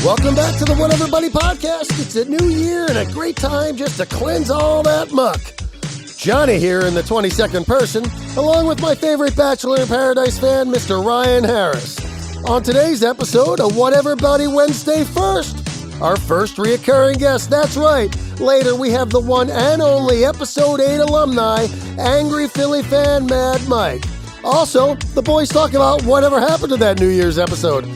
Welcome back to the What Everybody podcast. It's a new year and a great time just to cleanse all that muck. Jonny here in the 22nd person, along with my favorite Bachelor in Paradise fan, Mr. Ryan Harris. On today's episode of What Everybody Wednesday First, our first reoccurring guest, that's right. Later we have the one and only episode 8 alumni, angry Philly fan Mad Mike. Also, the boys talk about whatever happened to that New Year's episode.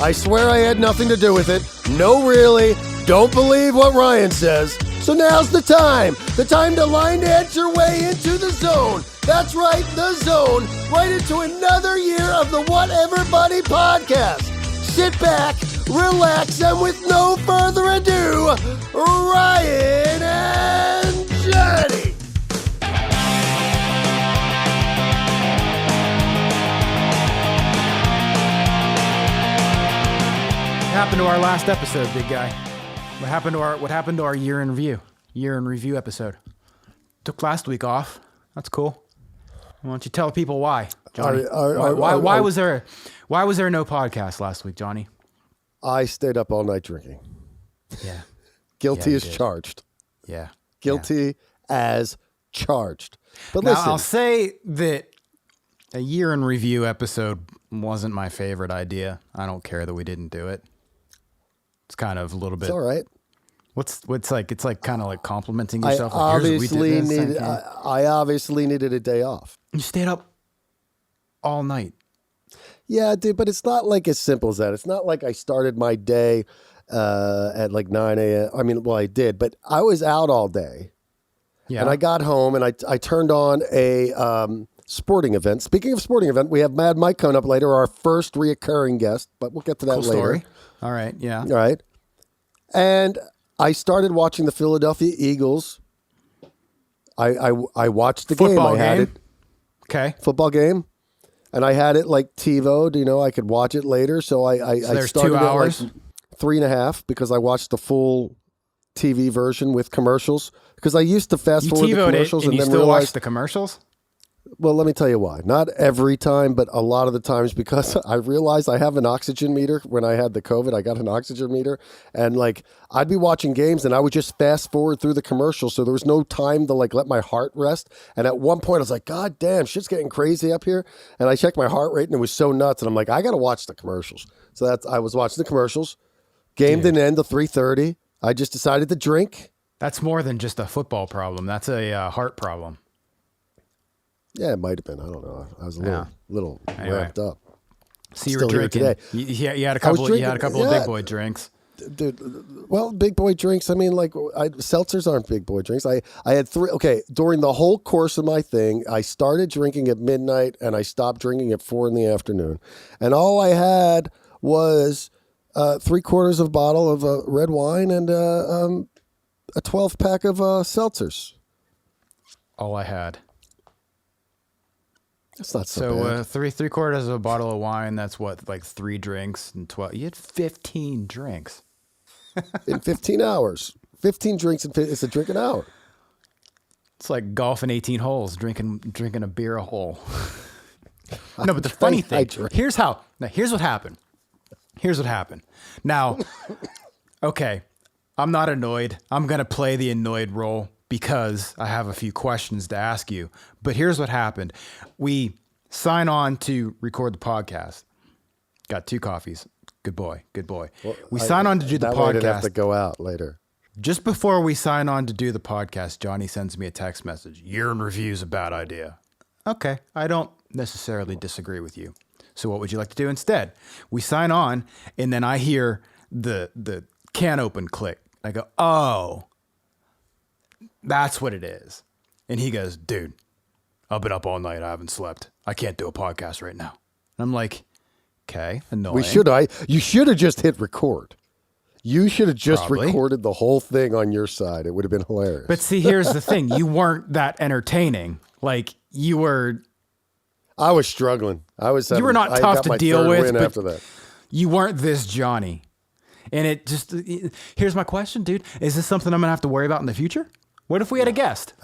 I swear I had nothing to do with it. No, really. Don't believe what Ryan says. So now's the time to line dance your way into the zone. That's right, the zone. Right into another year of the What Everybody podcast. Sit back, relax, and with no further ado, Ryan and Jonny. What happened to our last episode, big guy? What happened to our year in review episode? Took last week off. That's cool. Why don't you tell people why, Jonny? Why was there no podcast last week, Jonny? I stayed up all night drinking. Yeah. Guilty as charged. Yeah. Guilty as charged. But now, listen, I'll say that a year in review episode wasn't my favorite idea. I don't care that we didn't do it. It's kind of a little bit. it's all right. What's like? It's like kind of like complimenting yourself. I obviously needed a day off. You stayed up all night. Yeah, dude, but it's not like as simple as that. It's not like I started my day at like 9 a.m. I mean, well, I did, but I was out all day. Yeah. And I got home and I turned on a sporting event. Speaking of sporting event, we have Mad Mike coming up later, our first reoccurring guest, but we'll get to that Cool later. Story. All right, yeah. All right. And I started watching the Philadelphia Eagles. I watched the Football game. I had game? it. Okay. Football game. And I had it like TiVo'd, I could watch it later. So I there's started 2 hours? at like 3.5 because I watched the full TV version with commercials. Because I used to fast You forward the TiVo'd commercials it and you then still realized, watch the commercials? well, let me tell you why. Not every time, but a lot of the times, because I realized I have an oxygen meter. When I had the COVID, I got an oxygen meter. And like, I'd be watching games and I would just fast forward through the commercials. So there was no time to like let my heart rest. And at one point I was like, God damn, shit's getting crazy up here. And I checked my heart rate and it was so nuts. And I'm like, I got to watch the commercials. So I was watching the commercials. Game didn't end till 3:30. I just decided to drink. That's more than just a football problem. That's a heart problem. Yeah, it might have been. I don't know. I was a little Anyway. ramped up. So you Still were here drinking. today. You had a couple. drinking, You had a couple of yeah. big boy drinks. Dude, well, big boy drinks. I mean, like, seltzers aren't big boy drinks. I had 3. Okay, during the whole course of my thing, I started drinking at midnight and I stopped drinking at 4 in the afternoon. And all I had was 3/4 of a bottle of red wine and a 12-pack of seltzers. All I had. That's not so bad. Three-quarters of a bottle of wine. That's what, like 3 drinks and 12. You had 15 drinks. In 15 hours. 15 drinks, it's a drink an hour. It's like golfing 18 holes, drinking a beer a hole. No, but the funny thing, here's what happened. Here's what happened. Now, okay, I'm not annoyed. I'm going to play the annoyed role because I have a few questions to ask you. But here's what happened. We sign on to record the podcast. Got 2 coffees. Good boy. Well, we sign on to do the that way I didn't have podcast. to go out later. Just before we sign on to do the podcast, Jonny sends me a text message. Year in review is a bad idea. Okay, I don't necessarily disagree with you. So what would you like to do instead? We sign on, and then I hear the can open click. I go, oh, that's what it is. And he goes, dude, I've been up all night. I haven't slept. I can't do a podcast right now. And I'm like, okay, annoying. You should have just hit record. You should have just Probably. recorded the whole thing on your side. It would have been hilarious. But see, here's the thing. You weren't that entertaining. Like, you were... I was struggling. You were not tough to deal with, but after that. You weren't this Jonny. And here's my question, dude. Is this something I'm going to have to worry about in the future? What if we had a guest?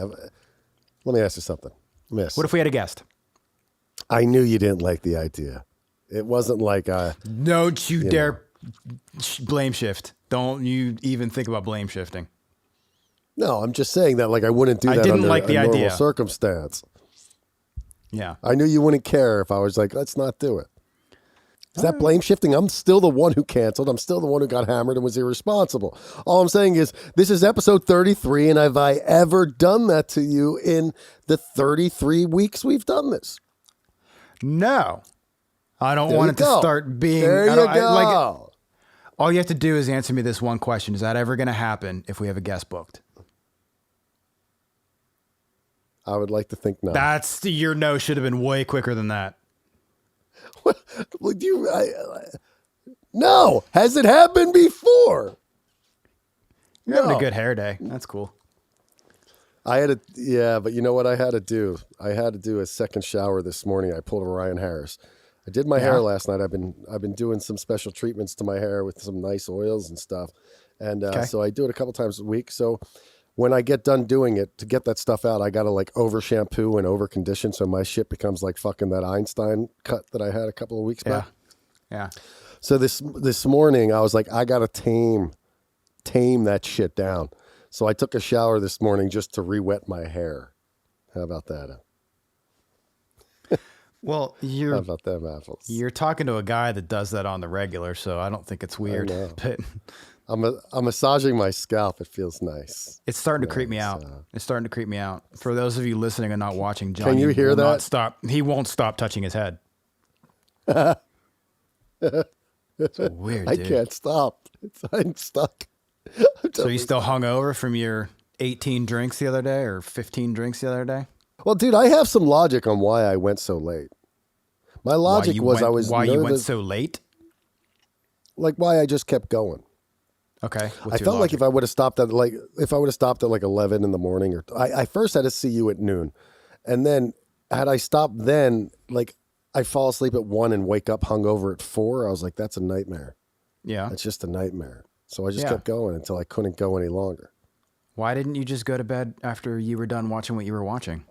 Let me ask you something. What if we had a guest? I knew you didn't like the idea. It wasn't like Don't you dare blame shift. Don't you even think about blame shifting. No, I'm just saying that like I wouldn't do that under a normal circumstance. Yeah. I knew you wouldn't care if I was like, let's not do it. Is that blame shifting? I'm still the one who canceled. I'm still the one who got hammered and was irresponsible. All I'm saying is this is episode 33, and have I ever done that to you in the 33 weeks we've done this? No. I don't want it to start being... There you go. All you have to do is answer me this one question. Is that ever going to happen if we have a guest booked? I would like to think no. Your no should have been way quicker than that. No. Has it happened before? You're having a good hair day. That's cool. But you know what I had to do? I had to do a second shower this morning. I pulled a Ryan Harris. I did my hair last night. I've been doing some special treatments to my hair with some nice oils and stuff. And so I do it a couple times a week. So when I get done doing it, to get that stuff out, I got to like over shampoo and over condition. So my shit becomes like fucking that Einstein cut that I had a couple of weeks back. Yeah. So this morning I was like, I got to tame that shit down. So I took a shower this morning just to re-wet my hair. How about that? Well, how about them apples? You're talking to a guy that does that on the regular, so I don't think it's weird. But I'm massaging my scalp. It feels nice. It's starting to creep me out. It's starting to creep me out. For those of you listening and not watching, Jonny, can you hear that? He won't stop touching his head. It's weird, dude. I can't stop. I'm stuck. So you still hungover from your 18 drinks the other day or 15 drinks the other day? Well, dude, I have some logic on why I went so late. My logic was I was nervous. You went so late? Like why I just kept going. Okay. I felt like if I would have stopped at like 11 in the morning, or I first had to see you at noon, and then had I stopped then, like I fall asleep at 1 and wake up hungover at 4. I was like, that's a nightmare. Yeah, it's just a nightmare. So I just kept going until I couldn't go any longer. Why didn't you just go to bed after you were done watching what you were watching?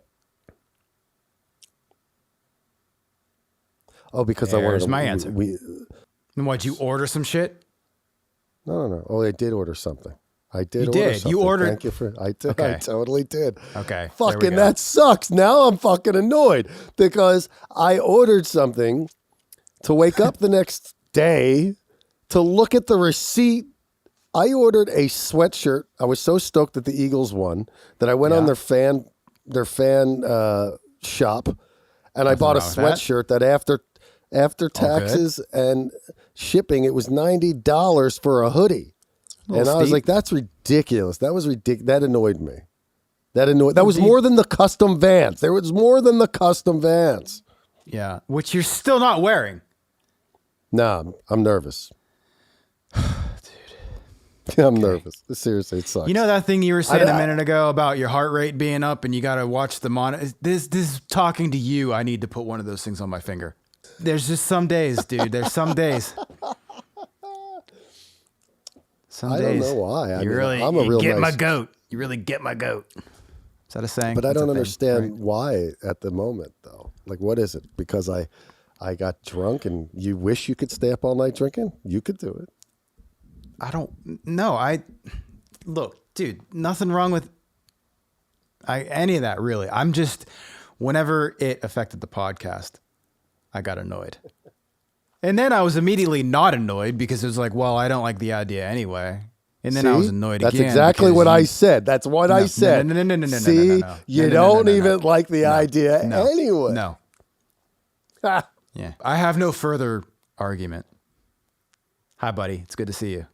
Oh, because I wanted to. My answer. And what'd you order some shit? No. Oh, I did order something. I did. You order did. Something. You ordered. Thank you for. I did. Okay. I totally did. Okay. Fucking that sucks. Now I'm fucking annoyed because I ordered something to wake up the next day to look at the receipt. I ordered a sweatshirt. I was so stoked that the Eagles won that I went on their fan shop, and I bought a sweatshirt that after taxes and shipping, it was $90 for a hoodie. And I was like, that's ridiculous. That was ridiculous. That annoyed me. That was more than the custom Vans. There was more than the custom Vans. Yeah, which you're still not wearing. Nah, I'm nervous. Dude. I'm nervous. Seriously, it sucks. You know that thing you were saying a minute ago about your heart rate being up and you got to watch the monitor? This talking to you, I need to put one of those things on my finger. There's just some days, dude. There's some days. I don't know why. I'm a real get my goat. You really get my goat. Is that a saying? But I don't understand why at the moment, though. Like, what is it? Because I got drunk and you wish you could stay up all night drinking? You could do it. I don't know. Look, dude, nothing wrong with any of that, really. I'm just, whenever it affected the podcast, I got annoyed. And then I was immediately not annoyed because it was like, well, I don't like the idea anyway. And then I was annoyed again. That's exactly what I said. That's what I said. No. See, you don't even like the idea anyway. No. Yeah. I have no further argument. Hi, buddy. It's good to see you.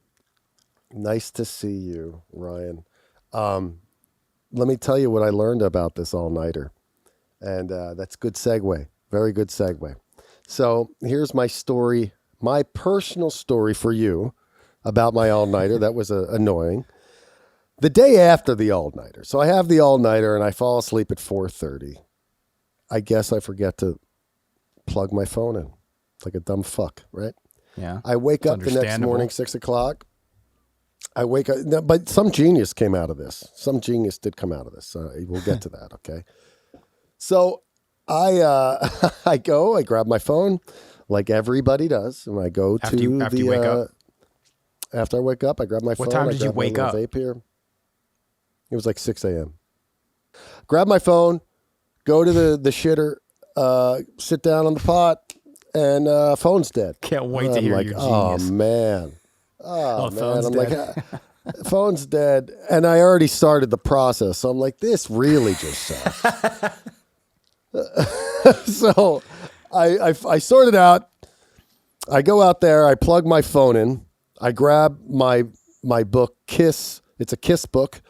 Nice to see you, Ryan. Let me tell you what I learned about this all-nighter. And that's good segue. Very good segue. So here's my story, my personal story for you about my all-nighter. That was annoying. The day after the all-nighter. So I have the all-nighter and I fall asleep at 4:30. I guess I forget to plug my phone in like a dumb fuck, right? Yeah. I wake up the next morning, 6 o'clock. I wake up, no, but some genius came out of this. Some genius did come out of this. We'll get to that, okay? So I grab my phone like everybody does, and I go after you wake up? After I wake up, I grab my phone. What time did you wake up? Vape here. It was like 6 a.m. Grab my phone, go to the shitter, sit down on the pot, and phone's dead. Can't wait to hear your genius. Oh, man. Phone's I'm dead. like, phone's dead. And I already started the process. So I'm like, this really just sucks. So I sort it out. I go out there. I plug my phone in. I grab my book, Kiss. It's a Kiss book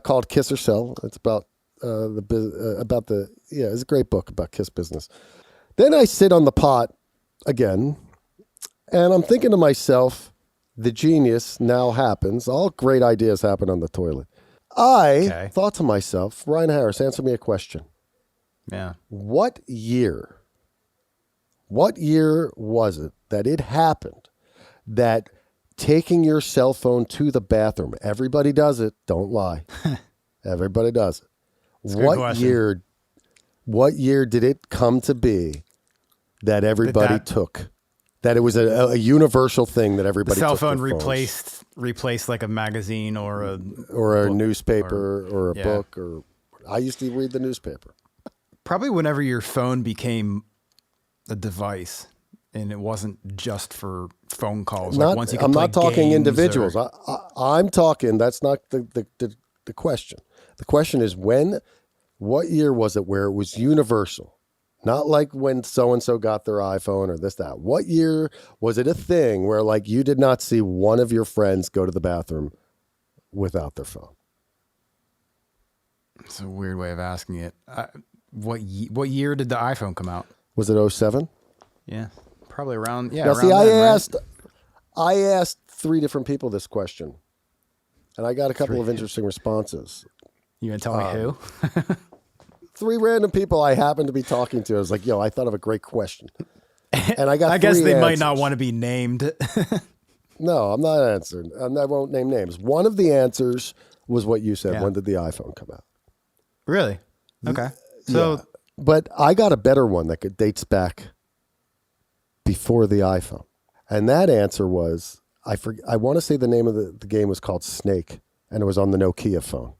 called Kiss or Sell. It's about it's a great book about Kiss business. Then I sit on the pot again, and I'm thinking to myself, the genius now happens. All great ideas happen on the toilet. I thought to myself, Ryan Harris, answer me a question. Yeah. What year was it that it happened that taking your cell phone to the bathroom, everybody does it, don't lie. Everybody does it. What year did it come to be that everybody took? That it was a universal thing that everybody took. The cell phone replaced like a magazine or a newspaper or a book, or I used to read the newspaper. Probably whenever your phone became a device and it wasn't just for phone calls. I'm not talking individuals. I'm talking, that's not the question. The question is what year was it where it was universal? Not like when so-and-so got their iPhone or this, that. What year was it a thing where like you did not see one of your friends go to the bathroom without their phone? It's a weird way of asking it. What year did the iPhone come out? Was it 07? Yeah, probably around. Yeah. Now, around see, then, I asked 3 different people this question, and I got a couple of interesting responses. You gonna tell me who? 3 random people I happened to be talking to. I was like, yo, I thought of a great question. And I got I guess they answers. might not want to be named. No, I'm not answering. I won't name names. One of the answers was what you said. Yeah. When did the iPhone come out? Really? Okay. So, yeah. But I got a better one that dates back before the iPhone. And that answer was, I want to say the name of the game was called Snake, and it was on the Nokia phone.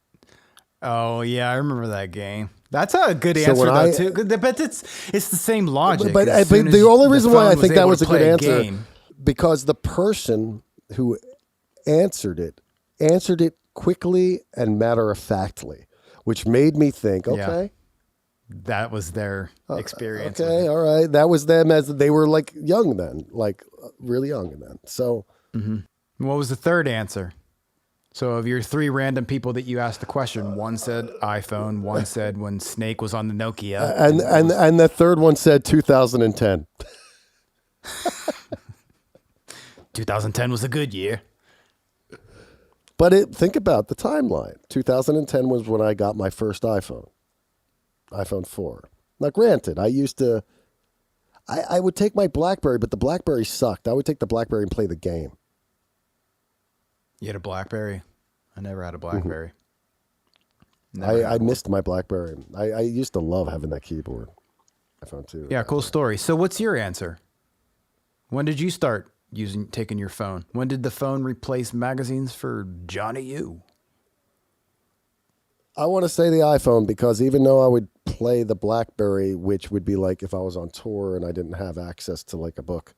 Oh, yeah, I remember that game. That's a good answer, though, too. But it's the same logic. But the only reason why I think that was a good answer, because the person who answered it quickly and matter-of-factly, which made me think, okay. That was their experience. Okay, all right. That was them as they were like young then, like really young then. So, What was the third answer? So of your 3 random people that you asked the question, one said iPhone, one said when Snake was on the Nokia, and the third one said 2010. 2010 was a good year. But think about the timeline. 2010 was when I got my first iPhone 4. Now, granted, I would take my BlackBerry, but the BlackBerry sucked. I would take the BlackBerry and play the game. You had a BlackBerry? I never had a BlackBerry. I missed my BlackBerry. I used to love having that keyboard. iPhone 2. Yeah, cool story. So what's your answer? When did you start taking your phone? When did the phone replace magazines for Johnny U? I want to say the iPhone, because even though I would play the BlackBerry, which would be like if I was on tour and I didn't have access to like a book.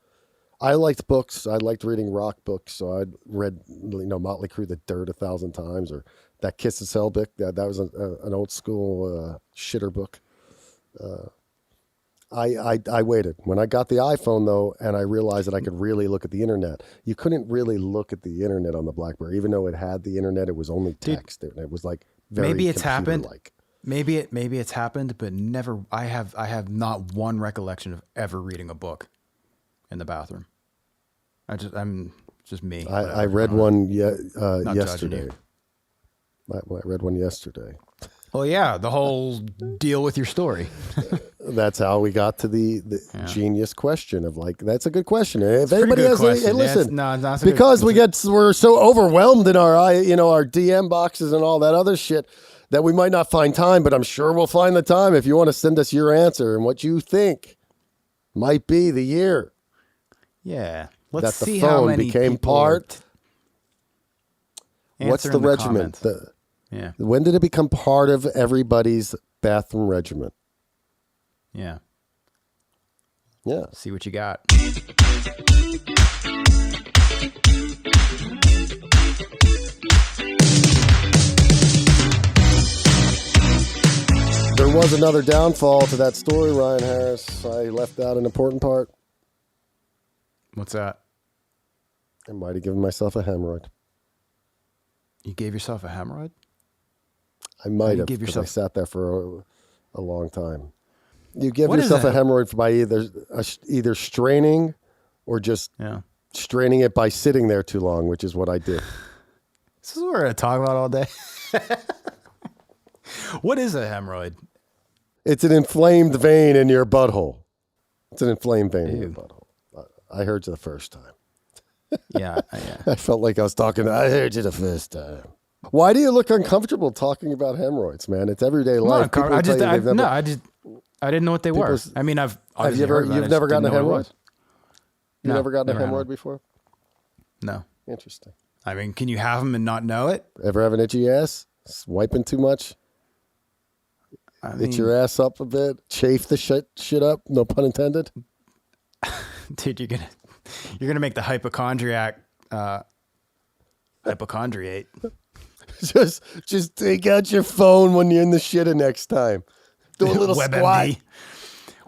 I liked books. I liked reading rock books, so I'd read, Motley Crue, The Dirt 1,000 times, or that Kiss and Sell book. That was an old school shitter book. I waited. When I got the iPhone, though, and I realized that I could really look at the internet. You couldn't really look at the internet on the BlackBerry, even though it had the internet. It was only text, and it was like very maybe it's happened. Like. Maybe it's happened, but never. I have not one recollection of ever reading a book in the bathroom. I'm just me. I read one yesterday. I read one yesterday. Well, yeah, the whole deal with your story. that's how we got to the genius question of like, that's a good question. If anybody good has question. any, listen, it's because we're so overwhelmed in our our DM boxes and all that other shit that we might not find time, but I'm sure we'll find the time if you want to send us your answer and what you think might be the year. Yeah. Let's that see the phone how many became part. What's the regimen? When did it become part of everybody's bathroom regimen? Yeah. Yeah. See what you got. There was another downfall to that story, Ryan Harris. I left out an important part. What's that? I might have given myself a hemorrhoid. You gave yourself a hemorrhoid? I might have, because I sat there for a long time. You give yourself a hemorrhoid by either straining or just straining it by sitting there too long, which is what I did. This is what we're going to talk about all day. What is a hemorrhoid? It's an inflamed vein in your butthole. It's an inflamed vein in your butthole. I heard you the first time. Yeah. I felt like I was talking. I heard you the first time. Why do you look uncomfortable talking about hemorrhoids, man? It's everyday life. I didn't know what they were. I mean, you've never gotten a hemorrhoid? You've never gotten a hemorrhoid before? No. Interesting. I mean, can you have them and not know it? Ever have an itchy ass? Wiping too much? Itch your ass up a bit? Chafe the shit up? No pun intended. Dude, you're gonna make the hypochondriac hypochondriate. Just take out your phone when you're in the shitter next time. Do a little squat.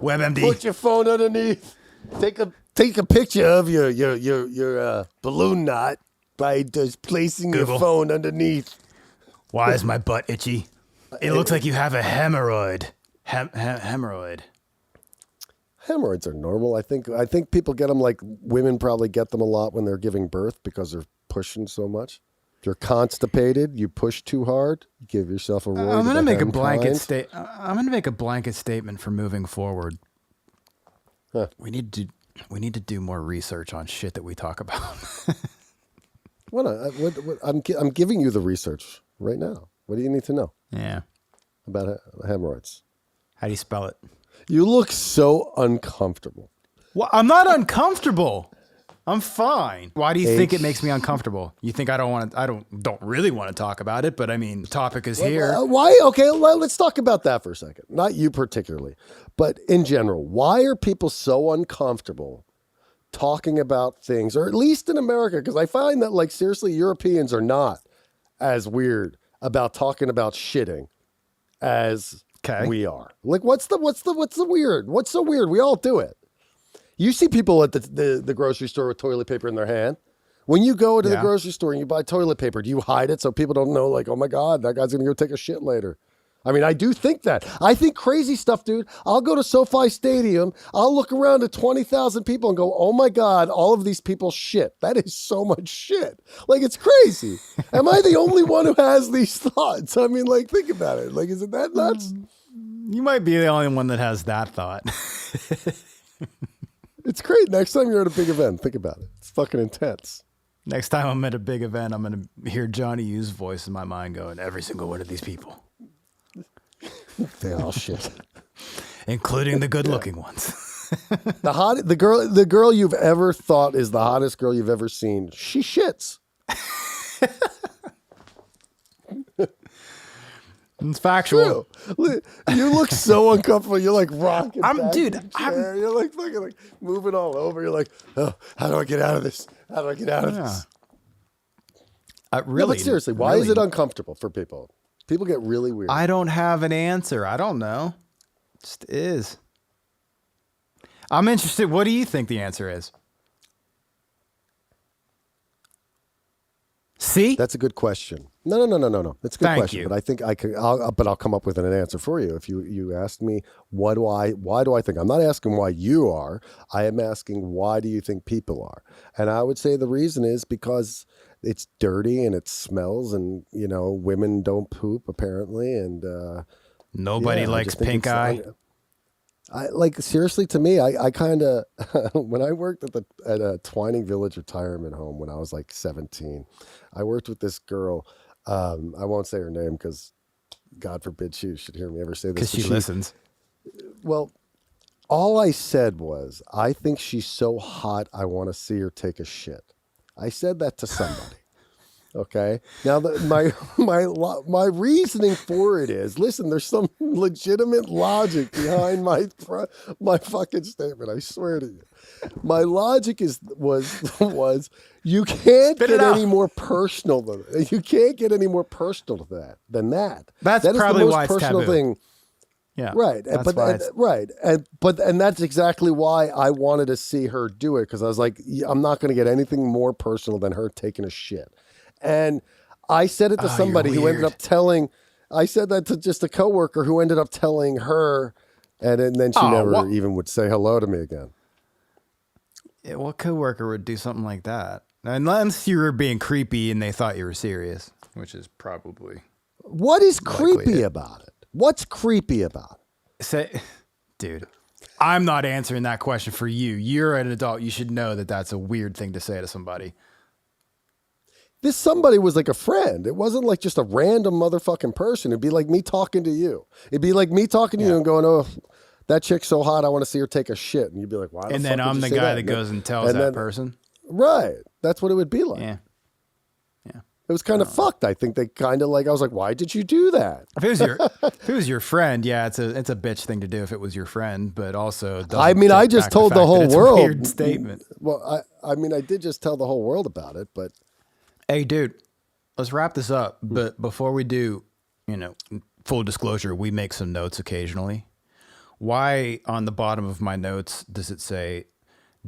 WebMD. Put your phone underneath. Take a picture of your balloon knot by just placing your phone underneath. Why is my butt itchy? It looks like you have a hemorrhoid. Hemorrhoid. Hemorrhoids are normal. I think people get them like women probably get them a lot when they're giving birth because they're pushing so much. If you're constipated, you push too hard, you give yourself a roid. I'm going to make a blanket I'm going to make a blanket statement for moving forward. Huh. We need to do more research on shit that we talk about. I'm giving you the research right now. What do you need to know? Yeah. About hemorrhoids. How do you spell it? You look so uncomfortable. Well, I'm not uncomfortable. I'm fine. Why do you think it makes me uncomfortable? You think I don't really want to talk about it, but I mean, the topic is here. Why? Okay, let's talk about that for a second. Not you particularly, but in general. Why are people so uncomfortable talking about things, or at least in America? Because I find that, like, seriously, Europeans are not as weird about talking about shitting as we are. Like, what's the weird? What's so weird? We all do it. You see people at the grocery store with toilet paper in their hand. When you go to the grocery store and you buy toilet paper, do you hide it so people don't know, like, oh my God, that guy's going to go take a shit later? I mean, I do think that. I think crazy stuff, dude. I'll go to SoFi Stadium. I'll look around at 20,000 people and go, oh my God, all of these people shit. That is so much shit. Like, it's crazy. Am I the only one who has these thoughts? I mean, like, think about it. Like, is it that nuts? You might be the only one that has that thought. It's great. Next time you're at a big event, think about it. It's fucking intense. Next time I'm at a big event, I'm going to hear Johnny U's voice in my mind going, every single one of these people. They're all shit. Including the good-looking ones. The girl you've ever thought is the hottest girl you've ever seen, she shits. It's factual. True. You look so uncomfortable. You're like rocking. You're like fucking like moving all over. You're like, oh, how do I get out of this? How do I get out of this? Really, but seriously, why is it uncomfortable for people? People get really weird. I don't have an answer. I don't know. It just is. I'm interested. What do you think the answer is? See? That's a good question. No. That's a good question. You. But I think I'll come up with an answer for you. If you asked me, why do I think? I'm not asking why you are. I am asking, why do you think people are? And I would say the reason is because it's dirty and it smells, and, you know, women don't poop apparently. And nobody likes pink eye. Seriously, to me, I kind of when I worked at a Twining Village retirement home when I was like 17, I worked with this girl. I won't say her name because God forbid she should hear me ever say this. Because she listens. Well, all I said was, I think she's so hot, I want to see her take a shit. I said that to somebody. Okay. Now, my reasoning for it is, listen, there's some legitimate logic behind my fucking statement. I swear to you, my logic was you can't get any more personal than you can't get any more personal than that. That's that probably is the most why it's personal taboo. thing. Yeah. Right. And that's exactly why I wanted to see her do it, because I was like, I'm not going to get anything more personal than her taking a shit. And I said it to somebody who ended up telling, I said that to just a coworker who ended up telling her, and then she never even would say hello to me again. Yeah, what coworker would do something like that? Unless you were being creepy and they thought you were serious, which is probably. What is creepy about it? What's creepy about it? Dude, I'm not answering that question for you. You're an adult. You should know that that's a weird thing to say to somebody. This somebody was like a friend. It wasn't like just a random motherfucking person. It'd be like me talking to you. It'd be like me talking to you and going, oh, that chick's so hot, I want to see her take a shit. And you'd be like, why the And fuck then did I'm you the say guy that? that goes and tells that person. Right. That's what it would be like. Yeah. It was kind of fucked. I think they kind of like, I was like, why did you do that? If it was your friend, yeah, it's a bitch thing to do if it was your friend, but also I mean, I just told the whole world. A weird statement. Well, I mean, I did just tell the whole world about it, but. Hey, dude, let's wrap this up. But before we do, full disclosure, we make some notes occasionally. Why on the bottom of my notes does it say,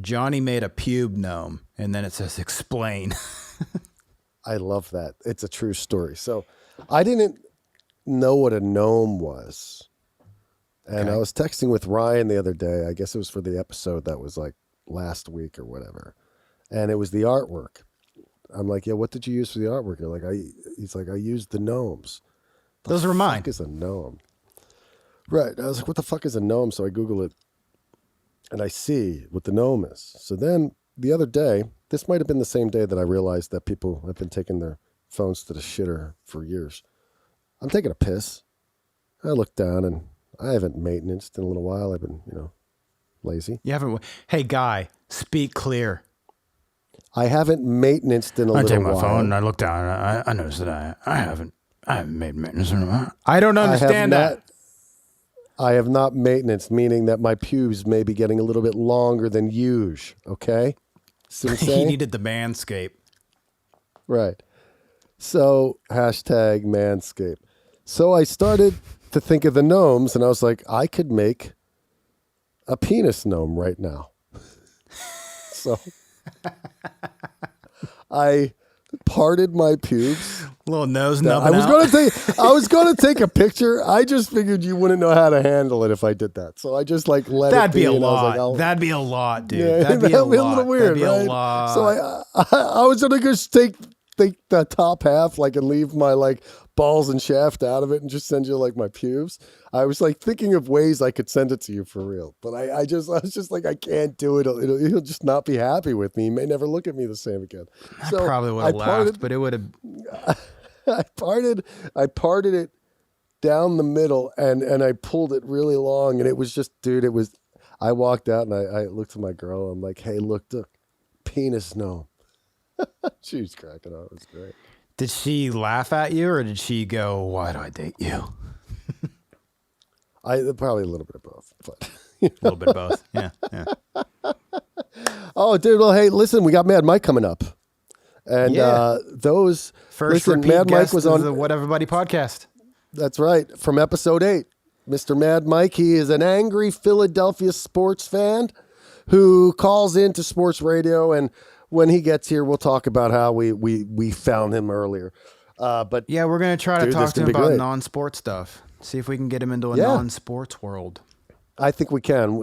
Jonny made a pube gnome, and then it says explain? I love that. It's a true story. So I didn't know what a gnome was. And I was texting with Ryan the other day. I guess it was for the episode that was like last week or whatever. And it was the artwork. I'm like, yeah, what did you use for the artwork? He's like, I used the gnomes. Those were mine. What the fuck is a gnome? Right. I was like, what the fuck is a gnome? So I Google it and I see what the gnome is. So then the other day, this might have been the same day that I realized that people have been taking their phones to the shitter for years. I'm taking a piss. I look down and I haven't maintained in a little while. I've been, lazy. You haven't. Hey, guy, speak clear. I haven't maintained in a little while. I take my phone and I look down and I notice that I haven't made maintenance in a while. I don't understand that. I have not maintenance, meaning that my pubes may be getting a little bit longer than usual. Okay. See what I'm saying? He needed the manscape. Right. So, hashtag manscape. So I started to think of the gnomes and I was like, I could make a penis gnome right now. So I parted my pubes. Little nose nubbing I was going to take a picture. I just figured you wouldn't know how to handle it if I did that. So I just let it be. That'd be a lot. That'd be a lot, dude. Yeah, that'd be a little weird, that'd be right? a lot. So I was going to just take the top half, and leave my balls and shaft out of it and just send you my pubes. I was thinking of ways I could send it to you for real, but I was just like, I can't do it. He'll just not be happy with me. He may never look at me the same again. I probably would have laughed, but it would have. I parted it down the middle and I pulled it really long and it was just, dude, I walked out and I looked at my girl. I'm like, hey, look, penis gnome. She was cracking up. It was great. Did she laugh at you or did she go, why do I date you? Probably a little bit of both. But a little bit of both. Yeah. Oh, dude. Well, hey, listen, we got Mad Mike coming up. And those... First repeat Mad Mike was on the What Everybody podcast. That's right. From episode 8. Mr. Mad Mike, he is an angry Philadelphia sports fan who calls into sports radio, and when he gets here, we'll talk about how we found him earlier. But yeah, we're going to try to talk to him about non-sports stuff. See if we can get him into a non-sports world. I think we can.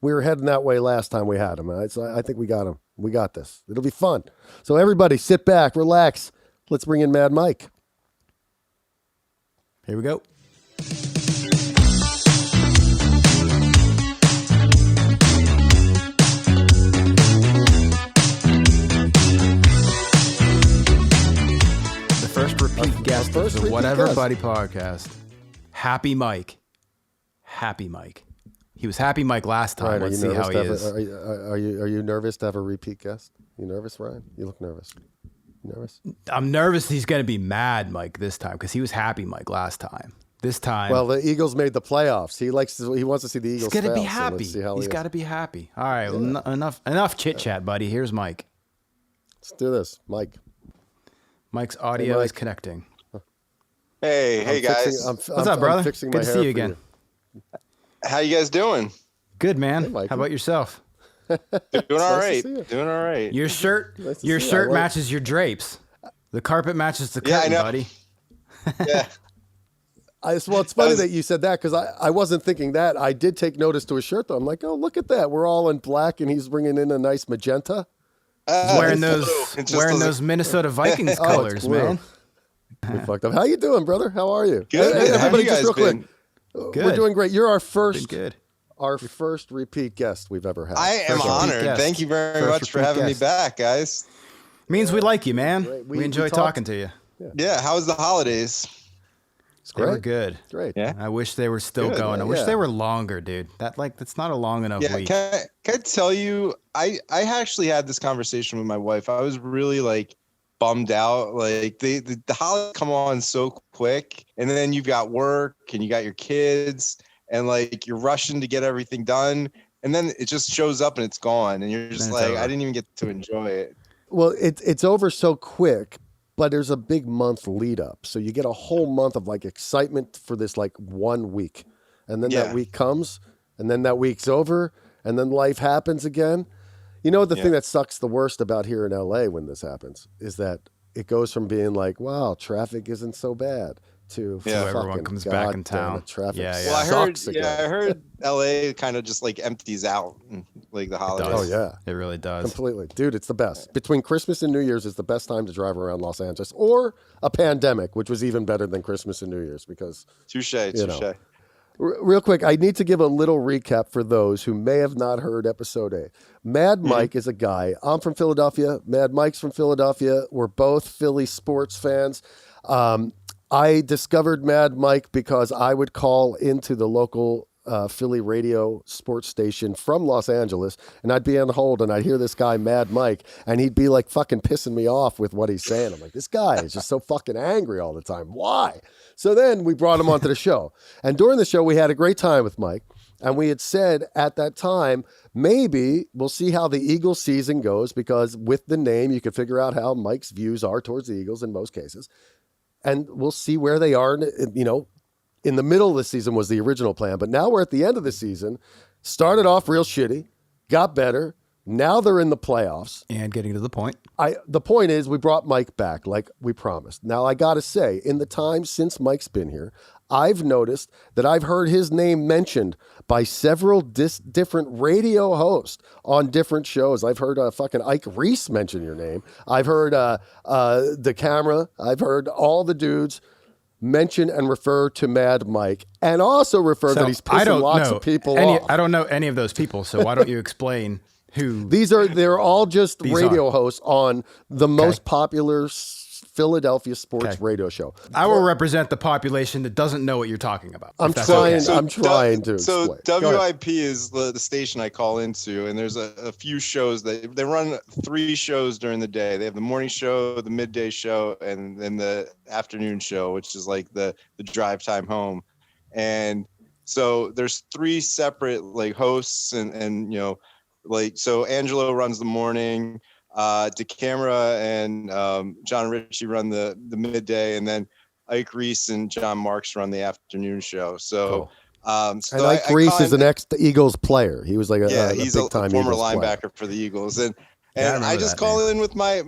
We were heading that way last time we had him. So I think we got him. We got this. It'll be fun. So everybody sit back, relax. Let's bring in Mad Mike. Here we go. repeat guest first of the repeat Whatever guest. Buddy podcast. Happy Mike. Happy Mike. He was Happy Mike last time. Ryan, Let's see how he is. Are you nervous to have a repeat guest? You nervous, Ryan? You look nervous. You nervous? I'm nervous he's going to be mad Mike this time because he was Happy Mike last time. This time. Well, the Eagles made the playoffs. He wants to see the Eagles. He's going to fail, be happy. So He's got to be happy. All right. Yeah. Enough chit chat, buddy. Here's Mike. Let's do this, Mike. Mike's audio is connecting. Hey guys. What's up, brother? Good to see you again. How you guys doing? Good, man. How about yourself? Doing all right. Doing all right. Your shirt matches your drapes. The carpet matches the curtain, I know. buddy. Yeah. Well, it's funny that you said that because I wasn't thinking that. I did take notice to his shirt, though. I'm like, oh, look at that. We're all in black, and he's bringing in a nice magenta. Wearing those Minnesota Vikings colors, man. We fucked up. How you doing, brother? How are you? Good. Hey, everybody, just real quick. Good. We're doing great. You're our first repeat guest we've ever had. I am honored. Thank you very much for having me back, guys. Means we like you, man. We enjoy talking to you. Yeah. How was the holidays? They were good. Great. Yeah. I wish they were still going. I wish they were longer, dude. That's not a long enough week. Can I tell you, I actually had this conversation with my wife. I was really like bummed out. Like the holidays come on so quick, and then you've got work and you got your kids, and like you're rushing to get everything done, and then it just shows up and it's gone, and you're just like, I didn't even get to enjoy it. Well, it's over so quick. But there's a big month lead up. So you get a whole month of like excitement for this like 1 week. And then that week comes and then that week's over and then life happens again. You know, the thing that sucks the worst about here in LA when this happens is that it goes from being like, wow, traffic isn't so bad to everyone comes back in town. Traffic Well, I heard LA kind of just like empties out like the holidays. Oh yeah, it really does. Completely, dude. It's the best. Between Christmas and New Year's is the best time to drive around Los Angeles, or a pandemic, which was even better than Christmas and New Year's because touche. Real quick, I need to give a little recap for those who may have not heard episode 8. Mad Mike is a guy. I'm from Philadelphia. Mad Mike's from Philadelphia. We're both Philly sports fans. I discovered Mad Mike because I would call into the local Philly radio sports station from Los Angeles, and I'd be on hold, and I'd hear this guy, Mad Mike, and he'd be like fucking pissing me off with what he's saying. I'm like, this guy is just so fucking angry all the time. Why? So then we brought him onto the show, and during the show, we had a great time with Mike, and we had said at that time, maybe we'll see how the Eagles season goes, because with the name, you could figure out how Mike's views are towards the Eagles in most cases. And we'll see where they are, you know, in the middle of the season was the original plan. But now we're at the end of the season, started off real shitty, got better. Now they're in the playoffs. And getting to the point. The point is we brought Mike back like we promised. Now, I got to say, in the time since Mike's been here, I've noticed that I've heard his name mentioned by several different radio hosts on different shows. I've heard fucking Ike Reese mention your name. I've heard the camera. I've heard all the dudes mention and refer to Mad Mike, and also refer that he's pissing lots of people off. I don't know any of those people, so why don't you explain who they're all just radio hosts on the most popular Philadelphia sports radio show. I will represent the population that doesn't know what you're talking about. I'm trying to explain. So WIP is the station I call into, and there's a few shows that they run 3 shows during the day. They have the morning show, the midday show, and then the afternoon show, which is like the drive time home. And so there's 3 separate like hosts, and you know, like, so Angelo runs the morning, DeCamera and John Ritchie run the midday, and then Ike Reese and John Marks run the afternoon show. So, and Ike Reese is an ex-Eagles player. He was like he's a former linebacker for the Eagles, and I just call in with my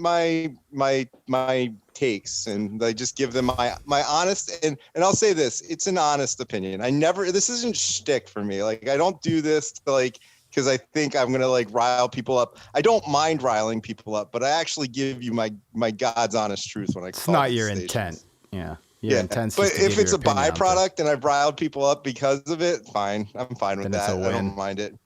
takes, and I just give them my honest, and I'll say this: it's an honest opinion. This isn't shtick for me. Like, I don't do this to like, because I think I'm going to like rile people up. I don't mind riling people up, but I actually give you my God's honest truth when I call. It's not your intent. Yeah. Intent. But if it's a byproduct and I've riled people up because of it, fine. I'm fine with that. I don't mind it.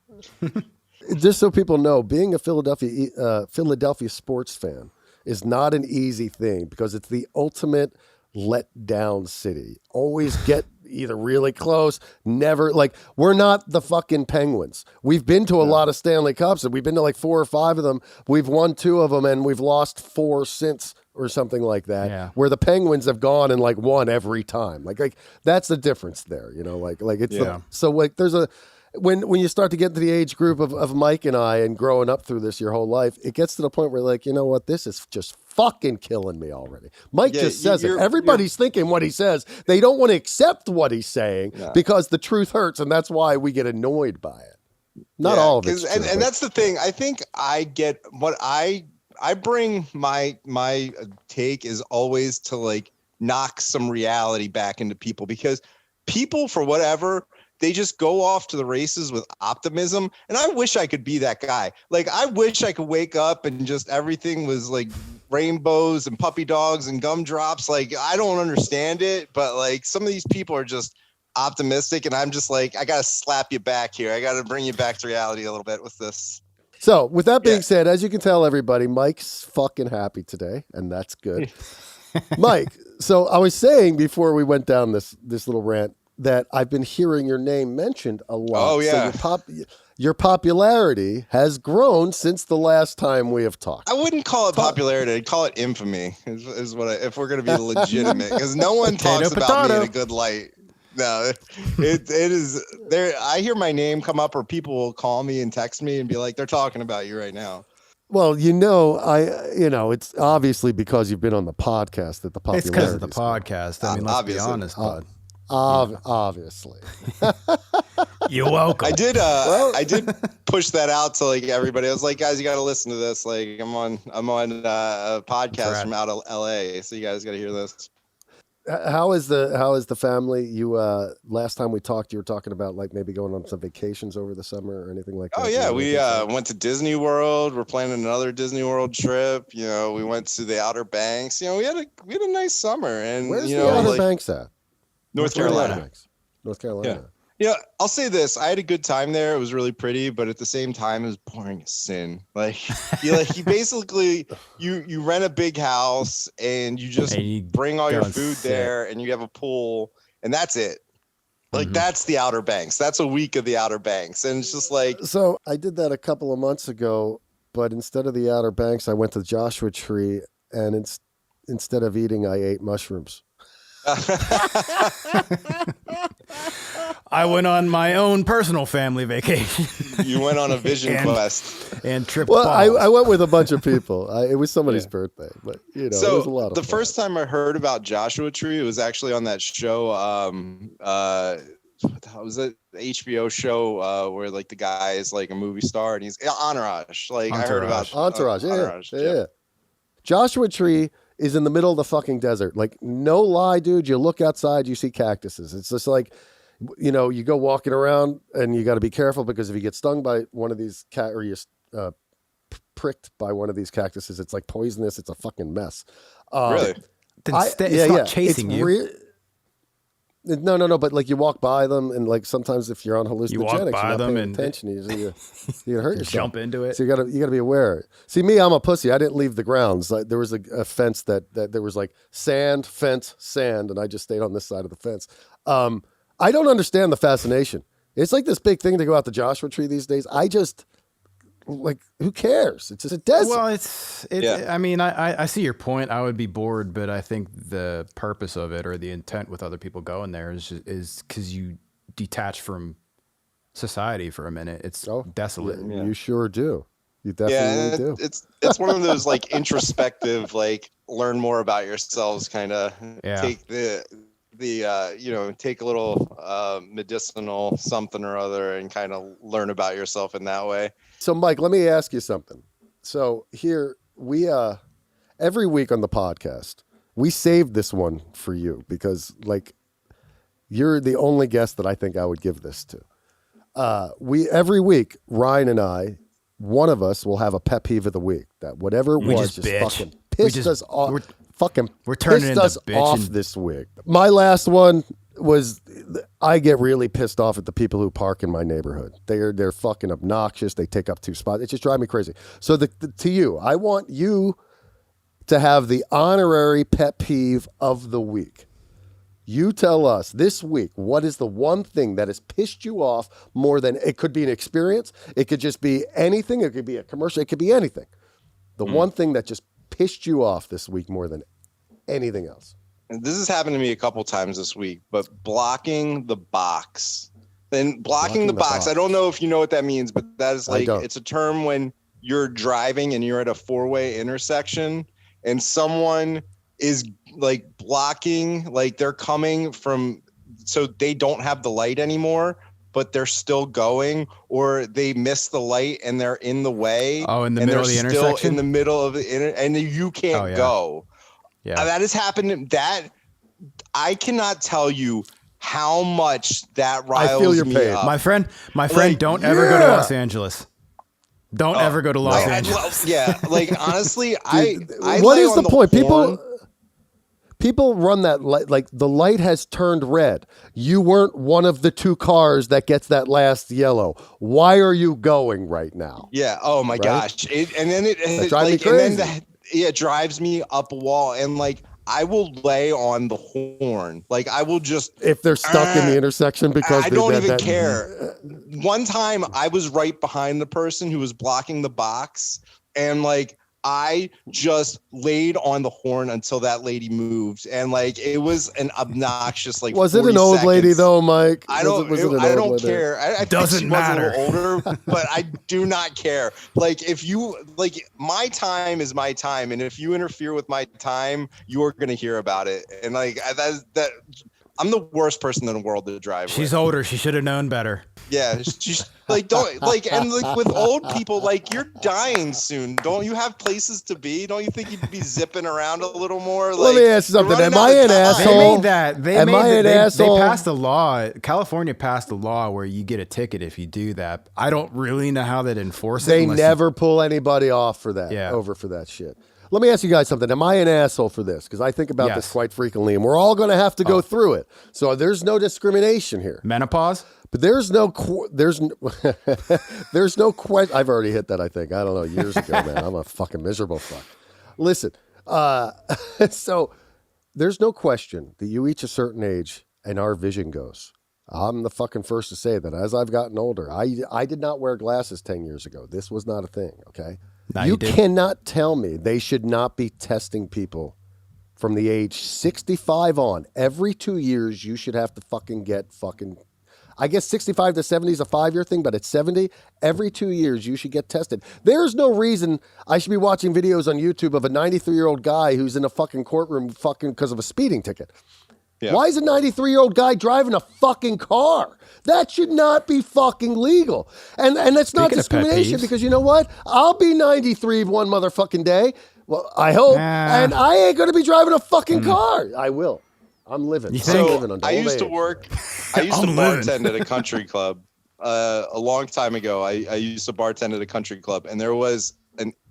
Just so people know, being a Philadelphia sports fan is not an easy thing, because it's the ultimate let down city. Always get either really close, never, like, we're not the fucking Penguins. We've been to a lot of Stanley Cups, and we've been to like 4 or 5 of them. We've won 2 of them, and we've lost 4 since, or something like that. Yeah. Where the Penguins have gone and like won every time. Like that's the difference there. You know, like it's so like there's a. When you start to get to the age group of Mike and I and growing up through this your whole life, it gets to the point where like, you know what, this is just fucking killing me already. Mike just says it. Everybody's thinking what he says. They don't want to accept what he's saying because the truth hurts, and that's why we get annoyed by it. Not all of it. And that's the thing. I think I get what I bring my take is always to like knock some reality back into people, because people, for whatever, they just go off to the races with optimism. And I wish I could be that guy. Like, I wish I could wake up and just everything was like rainbows and puppy dogs and gumdrops. Like, I don't understand it, but like some of these people are just optimistic. And I'm just like, I got to slap you back here. I got to bring you back to reality a little bit with this. So with that being said, as you can tell, everybody, Mike's fucking happy today, and that's good. Mike, so I was saying before we went down this little rant that I've been hearing your name mentioned a lot. Oh, yeah. So your popularity has grown since the last time we have talked. I wouldn't call it popularity. I'd call it infamy is what if we're going to be legitimate, because no one talks about me in a good light. No, it is there. I hear my name come up, or people will call me and text me and be like, they're talking about you right now. Well, it's obviously because you've been on the podcast that the popularity. It's because of the podcast. I mean, let's be honest, bud. Obviously. You're welcome. I did push that out to like everybody. I was like, guys, you got to listen to this. Like, I'm on a podcast from out of LA, so you guys got to hear this. How is the family? You last time we talked, you were talking about like maybe going on some vacations over the summer or anything like that. Oh yeah, we went to Disney World. We're planning another Disney World trip. You know, we went to the Outer Banks. You know, we had a nice summer. And where's the Outer Banks at? North Carolina. North Carolina. Yeah, I'll say this. I had a good time there. It was really pretty, but at the same time, it was boring as sin. Like, you basically, you rent a big house and you just bring all your food there, and you have a pool, and that's it. Like, that's the Outer Banks. That's a week of the Outer Banks. And it's just like. So I did that a couple of months ago, but instead of the Outer Banks, I went to Joshua Tree, and instead of eating, I ate mushrooms. I went on my own personal family vacation. You went on a vision quest and tripped. Well, I went with a bunch of people. It was somebody's birthday, but it was a lot of fun. First time I heard about Joshua Tree, it was actually on that show. What the hell was it? The HBO show where like the guy is like a movie star and he's Entourage. Like Entourage. I heard about Entourage. Yeah. Joshua Tree is in the middle of the fucking desert. Like, no lie, dude. You look outside, you see cactuses. It's just like, you go walking around and you got to be careful, because if you get stung by one of these or you pricked by one of these cactuses, it's like poisonous. It's a fucking mess. Really? It's not chasing you. No. But like you walk by them, and like sometimes if you're on hallucinogenics, you walk by you're not them paying and attention. You hurt yourself. Jump into it. So you gotta be aware. See, me, I'm a pussy. I didn't leave the grounds. Like, there was a fence that there was like sand, fence, sand, and I just stayed on this side of the fence. I don't understand the fascination. It's like this big thing to go out to Joshua Tree these days. I just. Like, who cares? It's just a desert. Well, I mean, I see your point. I would be bored, but I think the purpose of it, or the intent with other people going there, is because you detach from society for a minute. It's desolate. You sure do. You definitely do. It's one of those like introspective, like learn more about yourselves kind of take take a little medicinal something or other and kind of learn about yourself in that way. So, Mike, let me ask you something. So here we every week on the podcast, we saved this one for you because like you're the only guest that I think I would give this to. We every week, Ryan and I, one of us will have a pet peeve of the week that whatever it was just fucking pissed us off. We're turning into us off this week. My last one was I get really pissed off at the people who park in my neighborhood. They're fucking obnoxious. They take up 2 spots. It just drives me crazy. So to you, I want you to have the honorary pet peeve of the week. You tell us this week, what is the one thing that has pissed you off more than, it could be an experience, it could just be anything, it could be a commercial, it could be anything. The one thing that just pissed you off this week more than anything else. And this has happened to me a couple times this week, but blocking the box. Then blocking the box. I don't know if you know what that means, but that is like, it's a term when you're driving and you're at a four-way intersection and someone is like blocking, like they're coming from, so they don't have the light anymore, but they're still going, or they miss the light and they're in the way. Oh, in the middle of the intersection? Still in the middle of the and you can't go. Yeah. That has happened. That I cannot tell you how much that riles me up. My friend, don't ever go to Los Angeles. Don't ever go to Los Angeles. Yeah, like honestly, Dude, I what is the point? Horn. People run that light, like the light has turned red. You weren't one of the two cars that gets that last yellow. Why are you going right now? Yeah. Oh my gosh. And then it drives me crazy. It drives me up a wall, and like I will lay on the horn. Like I will just, if they're stuck in the intersection, because I don't even care. One time I was right behind the person who was blocking the box, and like I just laid on the horn until that lady moved, and like it was an obnoxious like. Was it an old lady though, Mike? I don't care. I doesn't think she matter. was a little older, but I do not care. Like if you like, my time is my time, and if you interfere with my time, you are gonna hear about it. And like that. I'm the worst person in the world to drive. She's older. She should have known better. Yeah, she's like, don't like, and like with old people, like you're dying soon. Don't you have places to be? Don't you think you'd be zipping around a little more? Like, let me ask you something. Am I an asshole? They passed a law. California passed a law where you get a ticket if you do that. I don't really know how they'd enforce it. They never pull anybody off for that. Over for that shit. Let me ask you guys something. Am I an asshole for this? Because I think about this quite frequently, and we're all going to have to go through it. So there's no discrimination here. Menopause? But there's no question. I've already hit that, I think. I don't know, years ago, man. I'm a fucking miserable fuck. Listen, so there's no question that you reach a certain age and our vision goes. I'm the fucking first to say that as I've gotten older, I did not wear glasses 10 years ago. This was not a thing, okay? You cannot tell me they should not be testing people from the age 65 on. Every 2 years, you should have to fucking get fucking, I guess 65 to 70 is a 5-year thing, but at 70, every 2 years, you should get tested. There's no reason I should be watching videos on YouTube of a 93-year-old guy who's in a fucking courtroom fucking because of a speeding ticket. Yeah. Why is a 93-year-old guy driving a fucking car? That should not be fucking legal. And that's not discrimination, because you know what? I'll be 93 one motherfucking day. Well, I hope. And I ain't going to be driving a fucking car. I will. I'm living. I used to bartend at a country club a long time ago. I used to bartend at a country club, and there was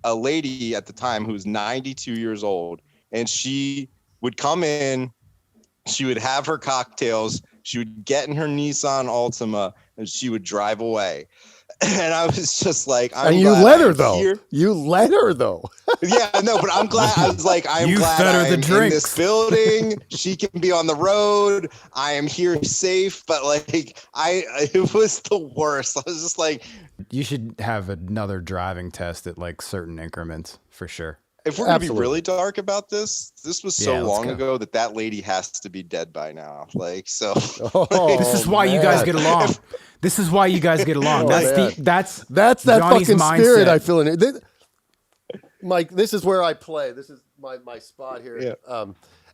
a lady at the time who was 92 years old, and she would come in. She would have her cocktails. She would get in her Nissan Altima and she would drive away. And I was just like, you let her though. You let her though. Yeah, no, but I'm glad. I was like, I'm glad I'm in this building. She can be on the road. I am here safe. But like, it was the worst. I was just like, you should have another driving test at like certain increments for sure. If we're going to be really dark about this was so long ago that lady has to be dead by now. Like, so. This is why you guys get along. This is why you guys get along. That's that Johnny's fucking mindset. spirit I feel in it. Mike, this is where I play. This is my spot here. Yeah.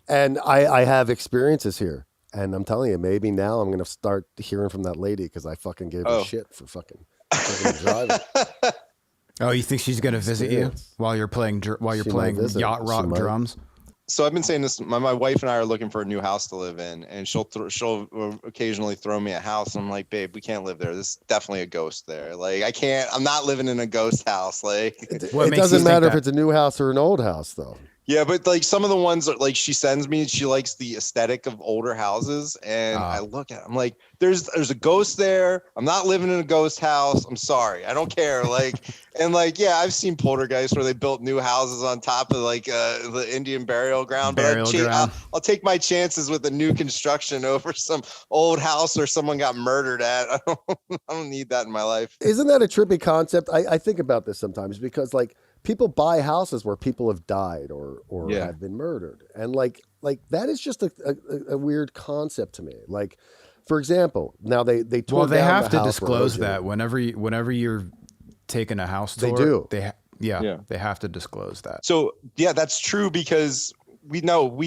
And I have experiences here. And I'm telling you, maybe now I'm going to start hearing from that lady because I fucking gave her shit for fucking driving. Oh, you think she's going to visit you while you're playing yacht rock drums? So I've been saying this. My wife and I are looking for a new house to live in, and she'll occasionally throw me a house. And I'm like, babe, we can't live there. There's definitely a ghost there. Like, I can't. I'm not living in a ghost house. Like, it doesn't matter if it's a new house or an old house, though. Yeah, but like some of the ones that like she sends me, she likes the aesthetic of older houses, and I look at it, I'm like, there's a ghost there. I'm not living in a ghost house. I'm sorry, I don't care. Like, and like, yeah, I've seen poltergeists where they built new houses on top of like the Indian burial ground. But I'll take my chances with a new construction over some old house or someone got murdered at. I don't need that in my life. Isn't that a trippy concept? I think about this sometimes because like people buy houses where people have died or have been murdered. And like that is just a weird concept to me. Like, for example, now they tore down have the to house disclose that whenever you're taking a house tour. They do. They have to disclose that. So yeah, that's true because we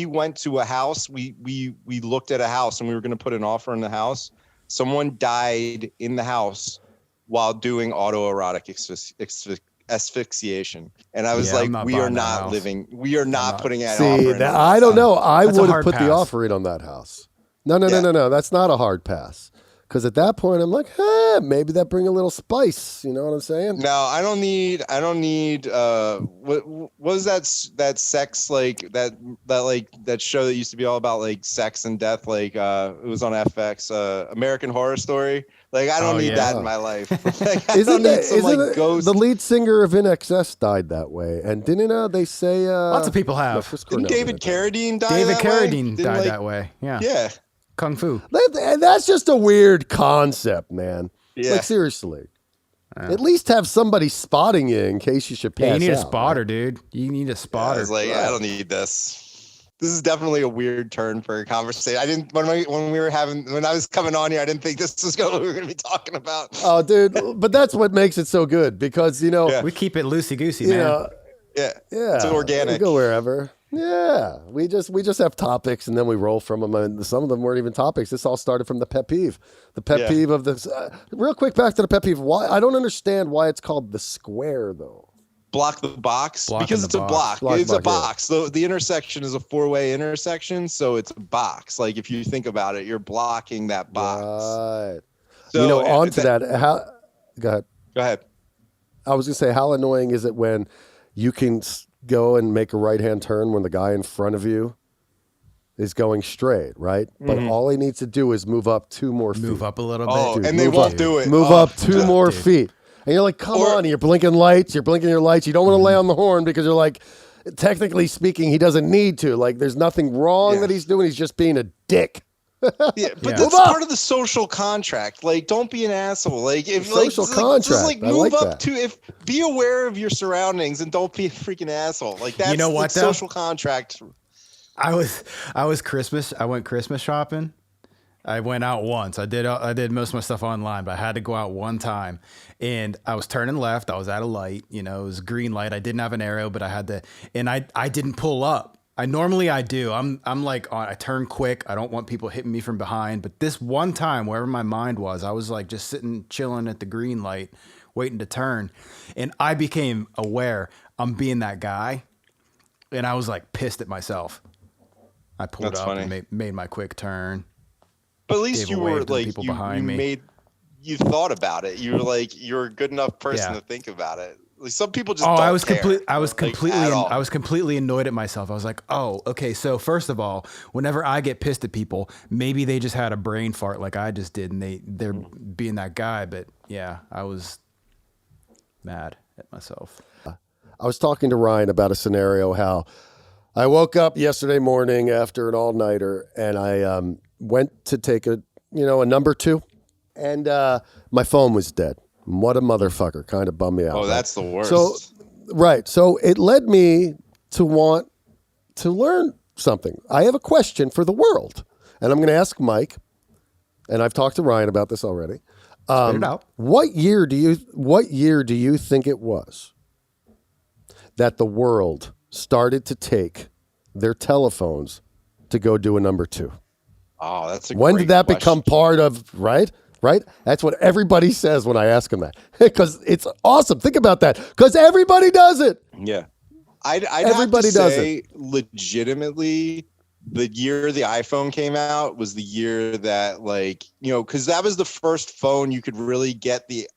went to a house. We looked at a house and we were going to put an offer in the house. Someone died in the house while doing autoerotic asphyxiation, and I was like, we are not putting that offer in. I don't know. I would have put the offer in on that house. No. That's not a hard pass. Because at that point, I'm like, maybe that bring a little spice. You know what I'm saying? No, I don't need. What was that sex like that show that used to be all about like sex and death? Like it was on FX, American Horror Story. Like I don't need that in my life. Like, I don't need some ghost. The lead singer of INXS died that way, and didn't they say? Lots of people have. Didn't David Carradine die? David Carradine died that way. Yeah. Yeah. Kung Fu. That's just a weird concept, man. Yeah. Like seriously. At least have somebody spotting you in case you should pass out. You need a spotter, dude. You need a spotter. I was like, I don't need this. This is definitely a weird turn for a conversation. I didn't when I was coming on here, I didn't think this was what we were going to be talking about. Oh, dude, but that's what makes it so good because we keep it loosey goosey, man. Yeah, it's organic. We go wherever. Yeah, we just have topics and then we roll from them. And some of them weren't even topics. This all started from the pet peeve. The pet peeve of this. Real quick, back to the pet peeve. Why I don't understand why it's called the square though. Block the box because it's a block. It's a box. So the intersection is a 4-way intersection, so it's a box. Like if you think about it, you're blocking that box. Right. So onto that. Go ahead. I was gonna say, how annoying is it when you can go and make a right-hand turn when the guy in front of you is going straight, right? But all he needs to do is move up 2 more feet. Move up a little bit. Oh, and they won't do it. Move up 2 more feet. And you're like, come on, you're blinking lights. You're blinking your lights. You don't want to lay on the horn because you're like, technically speaking, he doesn't need to. Like, there's nothing wrong that he's doing. He's just being a dick. That's part of the social contract. Like, don't be an asshole. Like, if social contract, move up to be aware of your surroundings and don't be a freaking asshole. Like that's social contract. I went Christmas shopping. I went out once. I did most of my stuff online, but I had to go out one time. And I was turning left. I was at a light. It was a green light. I didn't have an arrow, but I had to. And I didn't pull up. I do. I'm like, I turn quick. I don't want people hitting me from behind. But this one time, wherever my mind was, I was like just sitting, chilling at the green light, waiting to turn. And I became aware I'm being that guy. And I was like pissed at myself. I pulled up and made my quick turn. But at least you were like, you thought about it. You were like, you're a good enough person to think about it. Like some people just don't care. I was completely annoyed at myself. I was like, oh, okay. So first of all, whenever I get pissed at people, maybe they just had a brain fart like I just did, and they're being that guy. But yeah, I was mad at myself. I was talking to Ryan about a scenario how I woke up yesterday morning after an all-nighter, and I went to take a number 2, and my phone was dead. What a motherfucker. Kind of bummed me out. Oh, that's the worst. So it led me to want to learn something. I have a question for the world, and I'm going to ask Mike, and I've talked to Ryan about this already. Spit it out. What year do you think it was that the world started to take their telephones to go do a number 2? Oh, that's a When great did that question. become part of, right? That's what everybody says when I ask them that. Because it's awesome. Think about that. Because everybody does it. Yeah. I'd Everybody have to does say, legitimately, the year the iPhone came out was the year that, like, because that was the first phone you could really get the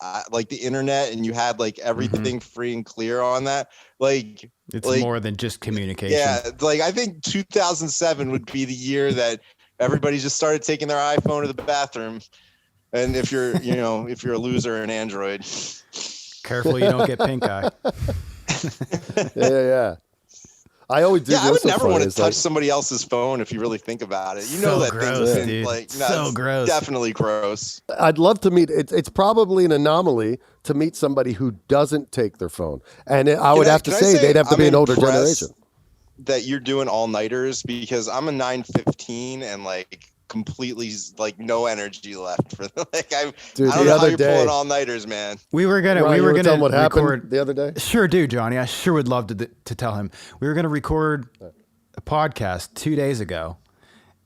internet, and you had like everything free and clear on that. Like It's more than just communication. Yeah, like I think 2007 would be the year that everybody just started taking their iPhone to the bathroom. And if you're a loser in Android, careful you don't get pink eye. Yeah. I always do. Yeah, I would never want to touch somebody else's phone if you really think about it. You know that gross, thing's dude. like so gross. Definitely gross. I'd love to meet. It's probably an anomaly to meet somebody who doesn't take their phone, and I would have to say they'd have to be an older generation. That you're doing all-nighters, because I'm a 9:15 and like completely like no energy left for like I don't know how you're pulling all-nighters, man. We were gonna tell what record happened the other day. Sure do, Johnny. I sure would love to tell him. We were gonna record a podcast 2 days ago,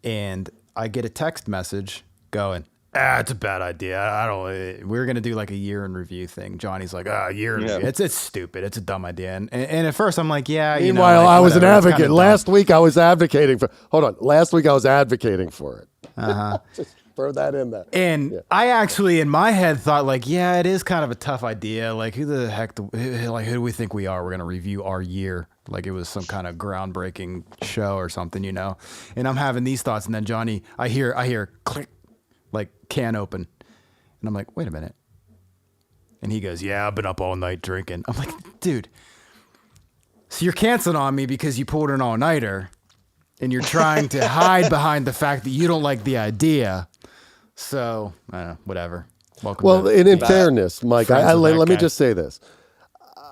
and I get a text message going, it's a bad idea. We were going to do like a year in review thing. Johnny's like, year in review. It's stupid. It's a dumb idea. And at first I'm like, yeah. Meanwhile, I was an advocate. Last week I was advocating for it. Uh-huh. Just throw that in there. And I actually in my head thought like, it is kind of a tough idea. Like who the heck, who do we think we are? We're going to review our year. Like it was some kind of groundbreaking show or something, And I'm having these thoughts. And then Johnny, I hear click. Like can open. And I'm like, wait a minute. And he goes, I've been up all night drinking. I'm like, dude, so you're canceling on me because you pulled an all-nighter and you're trying to hide behind the fact that you don't like the idea. So, I don't know, whatever. Welcome. In fairness, Mike, let me just say this.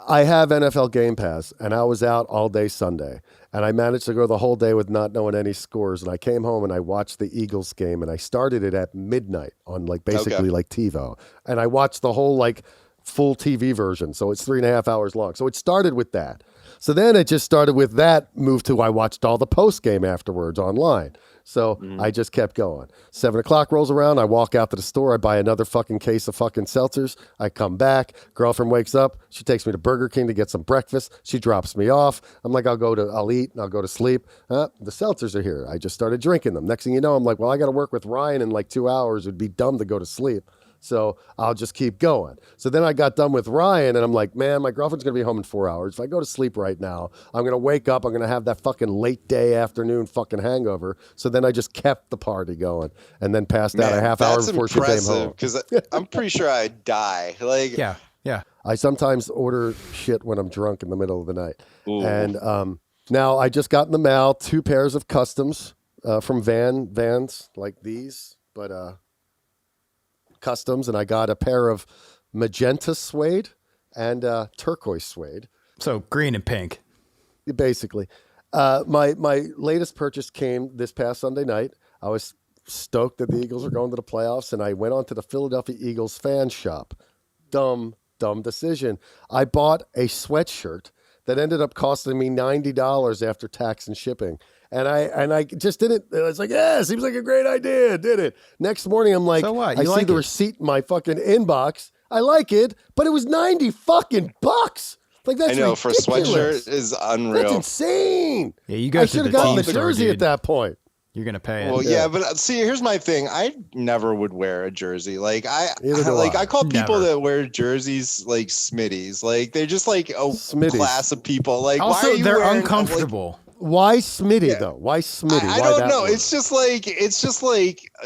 I have NFL Game Pass, and I was out all day Sunday, and I managed to go the whole day with not knowing any scores. And I came home and I watched the Eagles game, and I started it at midnight on like TiVo, and I watched the whole like full TV version. So it's 3.5 hours long. So it started with that. So then it just started with that move to I watched all the post game afterwards online. So I just kept going. 7 o'clock rolls around. I walk out to the store. I buy another fucking case of fucking seltzers. I come back. Girlfriend wakes up. She takes me to Burger King to get some breakfast. She drops me off. I'm like, I'll eat and I'll go to sleep. The seltzers are here. I just started drinking them. Next thing you know, I'm like, well, I got to work with Ryan in like 2 hours. It'd be dumb to go to sleep. So I'll just keep going. So then I got done with Ryan, and I'm like, man, my girlfriend's going to be home in 4 hours. If I go to sleep right now, I'm going to wake up. I'm going to have that fucking late day afternoon fucking hangover. So then I just kept the party going and then passed out a half hour before she came home. Because I'm pretty sure I'd die. Like, yeah. I sometimes order shit when I'm drunk in the middle of the night. Ooh. And now I just got in the mail 2 pairs of customs from Vans like these, but customs, and I got a pair of magenta suede and turquoise suede. So green and pink. Basically. My latest purchase came this past Sunday night. I was stoked that the Eagles are going to the playoffs, and I went on to the Philadelphia Eagles fan shop. Dumb decision. I bought a sweatshirt that ended up costing me $90 after tax and shipping. And I just didn't. I was like, seems like a great idea. Did it. Next morning, I'm like, so what? I see the receipt in my fucking inbox. I like it, but it was $90 fucking bucks. Like that's ridiculous. For a sweatshirt is unreal. That's insane. Yeah, you guys should have gotten the jersey at that point. You're gonna pay it. Well, but see, here's my thing. I never would wear a jersey. Like I call people that wear jerseys like Smitties. Like they're just like a class of people. Like also, why are you they're wearing, uncomfortable. Why Smitty though? Why Smitty? I don't know. It's just like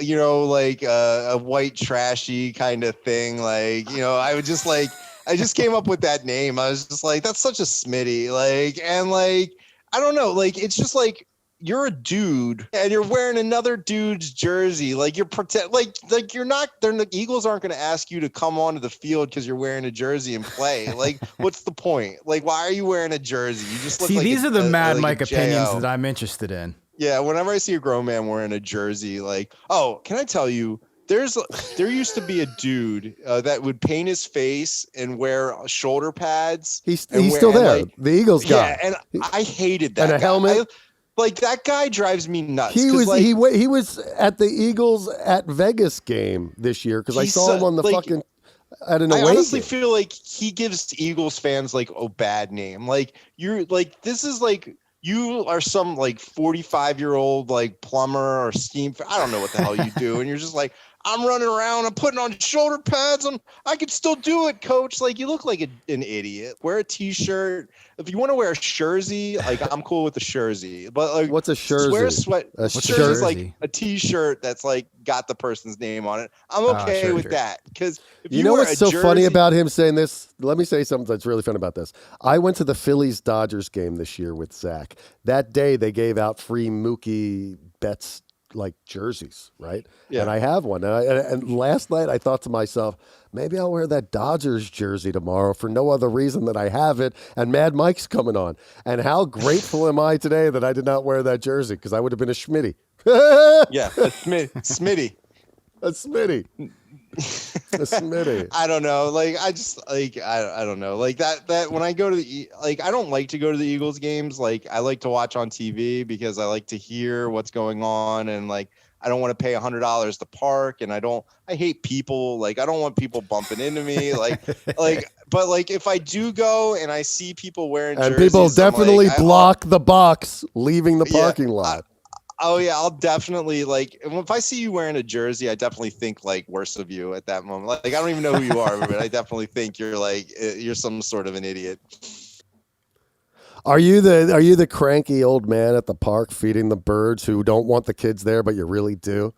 a white trashy kind of thing. Like I would just like I just came up with that name. I was just like that's such a Smitty. Like and like I don't know. Like it's just like you're a dude and you're wearing another dude's jersey. Like you're like you're not. The Eagles aren't going to ask you to come onto the field because you're wearing a jersey and play. Like what's the point? Like why are you wearing a jersey? You just look see. Like these are the Mad Mike opinions that I'm interested in. Yeah, whenever I see a grown man wearing a jersey, like, oh, can I tell you? There used to be a dude that would paint his face and wear shoulder pads. He's still there. The Eagles guy. Yeah, and I hated that. And a helmet. Like that guy drives me nuts. He was at the Eagles at Vegas game this year because I saw him on the fucking at an away game. I honestly feel like he gives Eagles fans like a bad name. Like you're like this is like you are some like 45-year-old like plumber or steam. I don't know what the hell you do, and you're just like I'm running around. I'm putting on shoulder pads. I could still do it, coach. Like, you look like an idiot. Wear a t-shirt. If you want to wear a jersey, like, I'm cool with the jersey. But like, what's a jersey? Wear a sweat. A jersey is like a t-shirt that's like got the person's name on it. I'm okay with that because if you know what's so funny about him saying this? Let me say something that's really fun about this. I went to the Phillies-Dodgers game this year with Zach. That day they gave out free Mookie Betts like jerseys, right? Yeah. And I have one. And last night I thought to myself, maybe I'll wear that Dodgers jersey tomorrow for no other reason than I have it. And Mad Mike's coming on. And how grateful am I today that I did not wear that jersey because I would have been a Schmitty. Yeah, a Smitty. A Smitty. A Smitty. I don't know. Like, I just like I don't know. Like that when I go to the I don't like to go to the Eagles games. Like, I like to watch on TV because I like to hear what's going on, and like I don't want to pay $100 to park, and I hate people. Like, I don't want people bumping into me. But like if I do go and I see people wearing jerseys, and people definitely block the box leaving the parking lot. Oh yeah, I'll definitely like if I see you wearing a jersey, I definitely think like worse of you at that moment. Like, I don't even know who you are, but I definitely think you're some sort of an idiot. Are you the cranky old man at the park feeding the birds who don't want the kids there, but you really do?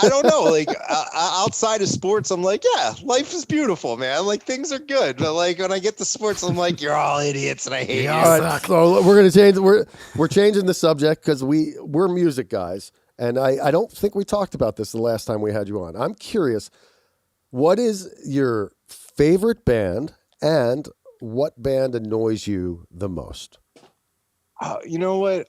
I don't know. Like outside of sports, I'm like, yeah, life is beautiful, man. Like, things are good. But like when I get to sports, I'm like, you're all idiots and I hate you. All right, so we're gonna change. We're changing the subject because we're music guys, and I don't think we talked about this the last time we had you on. I'm curious, what is your favorite band, and what band annoys you the most? You know what?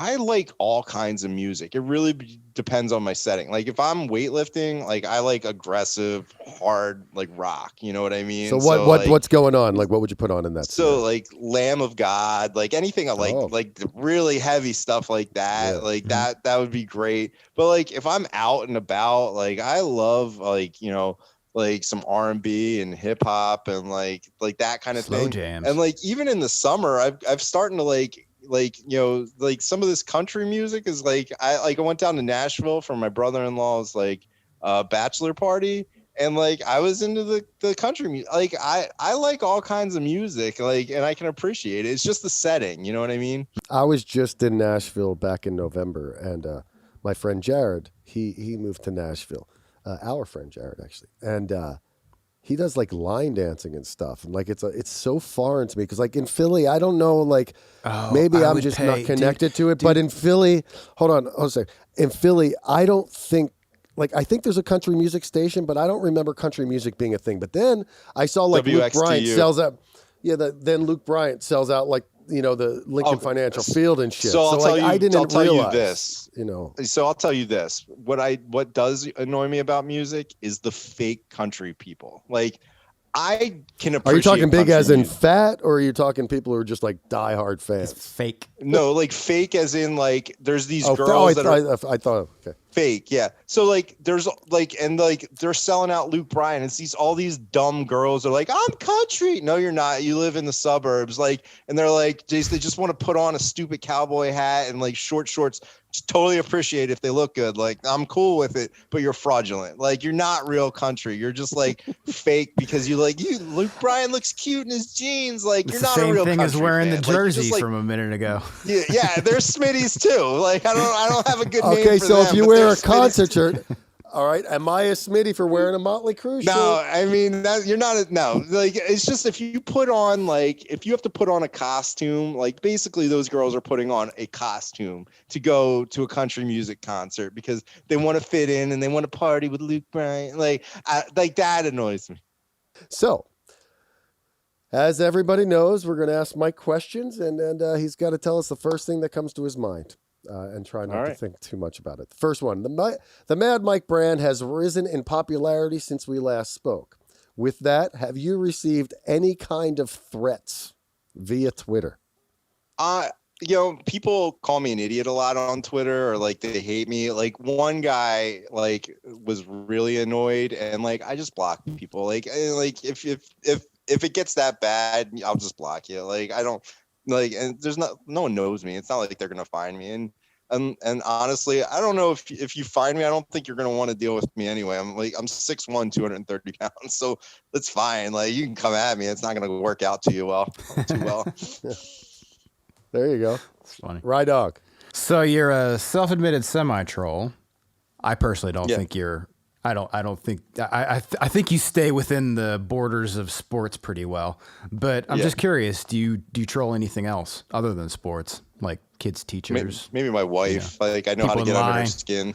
I like all kinds of music. It really depends on my setting. Like, if I'm weightlifting, like, I like aggressive, hard, like, rock. You know what I mean? So what's going on? Like, what would you put on in that? So like Lamb of God, like anything I like the really heavy stuff like that. Yeah. Like that would be great. But like if I'm out and about, like I love like, you know, like some R&B and hip hop and like that kind of slow thing. Jams. And like even in the summer, I've starting to like you know, like some of this country music is like I went down to Nashville for my brother-in-law's like bachelor party, and like I was into the country music. Like I like all kinds of music, like, and I can appreciate it. It's just the setting, you know what I mean? I was just in Nashville back in November, and my friend Jared, he moved to Nashville. Our friend Jared, actually, and he does like line dancing and stuff, and like it's so foreign to me because like in Philly, I don't know, like maybe I'm just not connected to it. But in Philly, hold on a second. In Philly, I don't think. Like, I think there's a country music station, but I don't remember country music being a thing. But then I saw like WXTU. Luke Bryant sells out. Yeah, then Luke Bryant sells out like, you know, the Lincoln Financial Field and shit. So I'll tell you, I didn't realize this. You know. So I'll tell you this. What does annoy me about music is the fake country people. Like, I can appreciate. Are you talking big as in music. fat, or are you talking people who are just like diehard fans? It's fake. No, like fake as in like there's these girls that are I thought okay. Fake, yeah. So like there's like and like they're selling out Luke Bryan. It's all these dumb girls are like, I'm country. No, you're not. You live in the suburbs. Like, and they're like, they just want to put on a stupid cowboy hat and like short shorts. Just totally appreciate if they look good. Like, I'm cool with it, but you're fraudulent. Like, you're not real country. You're just like fake because Luke Bryan looks cute in his jeans. Like, it's you're not a real country fan. It's the same thing as wearing fan. the jersey from a minute ago. Yeah, they're Smitties too. Like, I don't have a good name okay, for so them, if you wear a concert shirt, all right, am I a Smitty for wearing a Motley Crue shirt? No, I mean that you're not. No, like it's just if you have to put on a costume, like basically those girls are putting on a costume to go to a country music concert because they want to fit in and they want to party with Luke Bryan. Like that annoys me. So, as everybody knows, we're going to ask Mike questions, and he's got to tell us the first thing that comes to his mind. And try not to think too much about it. The first one, the Mad Mike brand has risen in popularity since we last spoke. With that, have you received any kind of threats via Twitter? You know, people call me an idiot a lot on Twitter, or like they hate me. Like one guy like was really annoyed, and like I just block people. Like if it gets that bad, I'll just block you. Like I don't. Like, and there's no one knows me. It's not like they're gonna find me. And And honestly, I don't know if you find me, I don't think you're gonna want to deal with me anyway. I'm 6'1", 230 pounds, so that's fine. Like, you can come at me. It's not gonna work out too well. There you go. It's funny. Rye dog. So you're a self-admitted semi-troll. I personally don't think you're. I don't think. I think you stay within the borders of sports pretty well. But I'm just curious. Do you troll anything else other than sports, like kids, teachers? Maybe my wife. Like, I know how to get under her skin.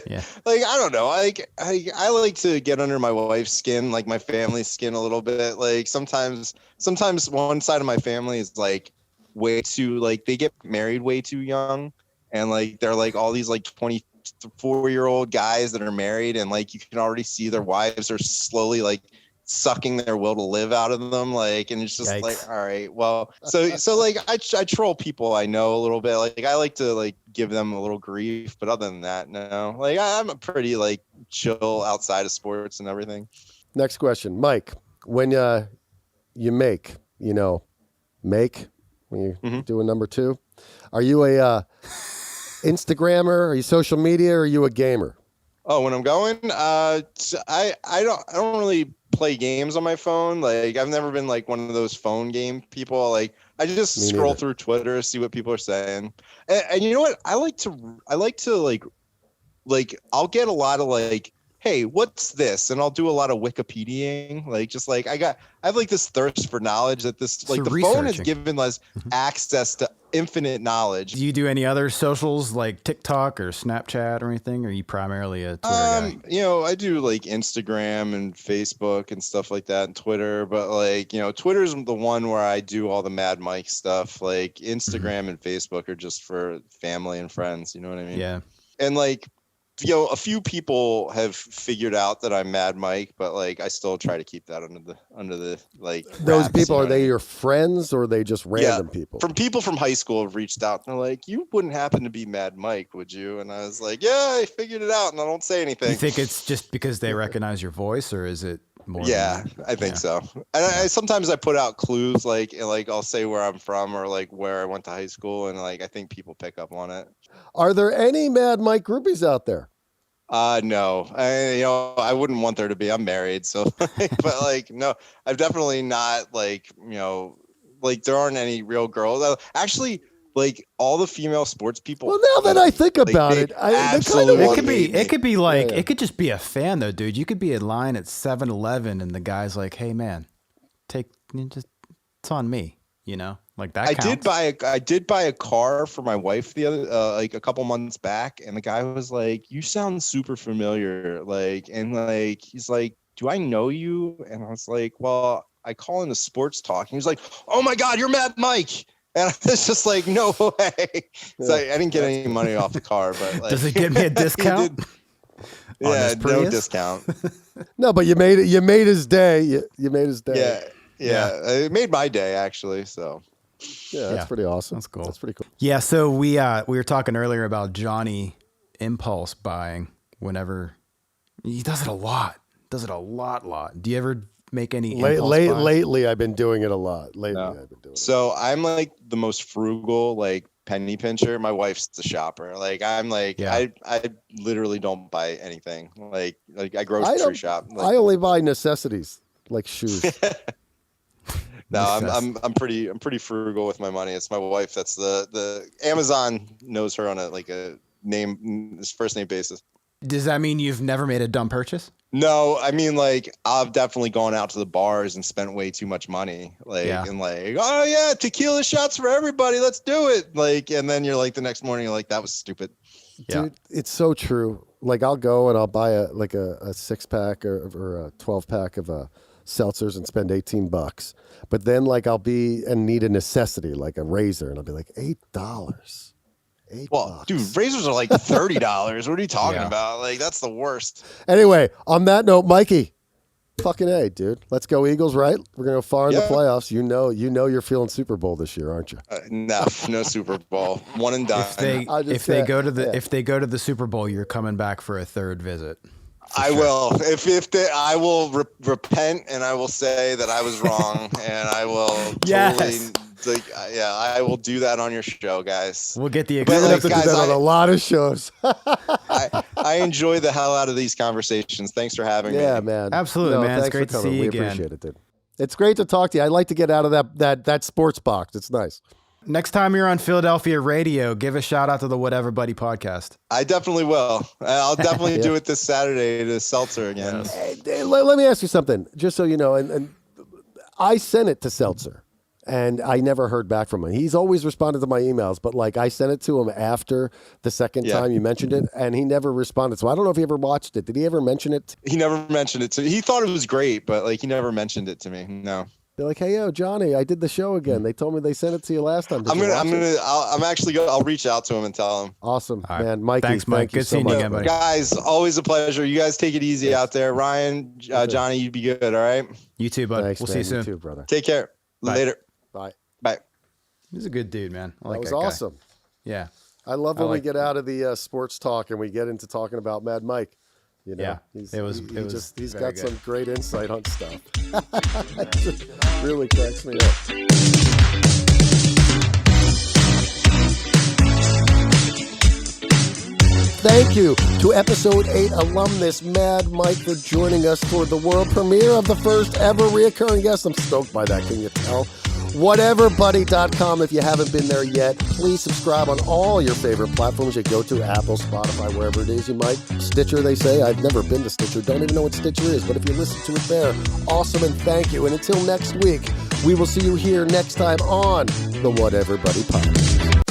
Yeah. Like, I don't know. Like, I like to get under my wife's skin, like my family's skin a little bit. Like, sometimes one side of my family is like way too, like, they get married way too young, and like they're like all these like 24-year-old guys that are married, and like you can already see their wives are slowly like sucking their will to live out of them, like, and it's just Yikes. like, all right, well, so like I troll people I know a little bit. Like, I like to like give them a little grief, but other than that, no. Like, I'm a pretty like chill outside of sports and everything. Next question, Mike. When you make, when you're doing number 2, are you a Instagrammer? Are you social media? Or are you a gamer? Oh, when I'm going, I don't really play games on my phone. Like, I've never been like one of those phone game people. Like, I just scroll through Twitter, see what people are saying. And you know what? I like to like I'll get a lot of like, hey, what's this? And I'll do a lot of Wikipediaing. Like, just like I have like this thirst for knowledge that this, like, the phone has given us access to infinite knowledge. Do you do any other socials like TikTok or Snapchat or anything? Or are you primarily a Twitter guy? I do like Instagram and Facebook and stuff like that, and Twitter. But like, Twitter's the one where I do all the Mad Mike stuff. Like, Instagram and Facebook are just for family and friends. You know what I mean? Yeah. And like, a few people have figured out that I'm Mad Mike, but like, I still try to keep that under the like. Those wraps, people, are they your friends, or are they just random people? From people from high school have reached out and they're like, "You wouldn't happen to be Mad Mike, would you?" And I was like, "Yeah, I figured it out," and I don't say anything. You think it's just because they recognize your voice, or is it more? Yeah, I think so. And I sometimes I put out clues, like I'll say where I'm from or like where I went to high school, and like I think people pick up on it. Are there any Mad Mike groupies out there? No, I wouldn't want there to be. I'm married, so, but like, no, I've definitely not like, like there aren't any real girls. Actually, like all the female sports people. Well, now that I think about it, it could be like, it could just be a fan though, dude. You could be in line at 7-Eleven and the guy's like, "Hey man, it's on me," Like that counts. I did buy a car for my wife the other like a couple months back, and the guy was like, "You sound super familiar," like, and like he's like, "Do I know you?" And I was like, "Well, I call into sports talk." And he was like, "Oh my God, you're Mad Mike." And I was just like, "No way." So I didn't get any money off the car, but like, does it give me a discount? Yeah, no discount. No, but you made it. You made his day. You made his day. Yeah. It made my day actually. So. Yeah, that's pretty awesome. That's cool. That's pretty cool. Yeah, so we were talking earlier about Jonny impulse buying whenever he does it a lot. Does it a lot. Do you ever make any impulse buys? Lately I've been doing it a lot. I've been doing it. So I'm like the most frugal, like penny pincher. My wife's the shopper. Like I'm like I literally don't buy anything. Like I grocery shop. Like, I only buy necessities like shoes. No, I'm pretty frugal with my money. It's my wife. That's the Amazon knows her on a first name basis. Does that mean you've never made a dumb purchase? No, I mean, like, I've definitely gone out to the bars and spent way too much money. Like, and like, oh yeah, tequila shots for everybody. Let's do it. Like, and then you're like, the next morning, you're like, that was stupid. Dude, it's so true. Like, I'll go and I'll buy a 6-pack or a 12-pack of seltzers and spend $18. But then like I'll be and need a necessity like a razor, and I'll be like $8. Well, dude, razors are like $30. What are you talking about? Like, that's the worst. Anyway, on that note, Mikey, fucking A, dude. Let's go Eagles, right? We're gonna go far in the playoffs. You know you're feeling Super Bowl this year, aren't you? No Super Bowl. One and done. If they go to the Super Bowl, you're coming back for a third visit. I will. I will repent, and I will say that I was wrong, and I will totally It's like, yeah, I will do that on your show, guys. We'll get the. We're gonna have to do that on a lot of shows. I enjoy the hell out of these conversations. Thanks for having me. Yeah, man. Absolutely, man. It's great to see you again. We appreciate it, dude. It's great to talk to you. I like to get out of that sports box. It's nice. Next time you're on Philadelphia radio, give a shout out to the Whatever Buddy podcast. I definitely will. I'll definitely do it this Saturday to Seltzer again. Hey, let me ask you something, just so you know. And I sent it to Seltzer, and I never heard back from him. He's always responded to my emails, but like I sent it to him after the second time you mentioned it, and he never responded. So I don't know if he ever watched it. Did he ever mention it? He never mentioned it to me. He thought it was great, but like he never mentioned it to me. No. They're like, hey, yo, Jonny, I did the show again. They told me they sent it to you last time. I'll reach out to him and tell him. Awesome, right, man. Mikey, thanks, Mike. Good seeing you again, buddy. Guys, always a pleasure. You guys take it easy out there. Ryan, Jonny, you'd be good. All right. You too, bud. Thanks, we'll man. see you soon. You too, brother. Take care. Bye. Later. Bye. Bye. He's a good dude, man. I like that that was guy. awesome. Yeah. I love when we get out of the sports talk and we get into talking about Mad Mike. You know, he's got some great insight on stuff. It just really cracks me up. Thank you to Episode 8 alumnus Mad Mike for joining us for the world premiere of the first ever reoccurring guest. I'm stoked by that, can you tell? Whateverbuddy.com if you haven't been there yet. Please subscribe on all your favorite platforms you go to, Apple, Spotify, wherever it is you might. Stitcher, they say. I've never been to Stitcher. Don't even know what Stitcher is. But if you listen to it there, awesome and thank you. And until next week, we will see you here next time on the Whatever Buddy Podcast.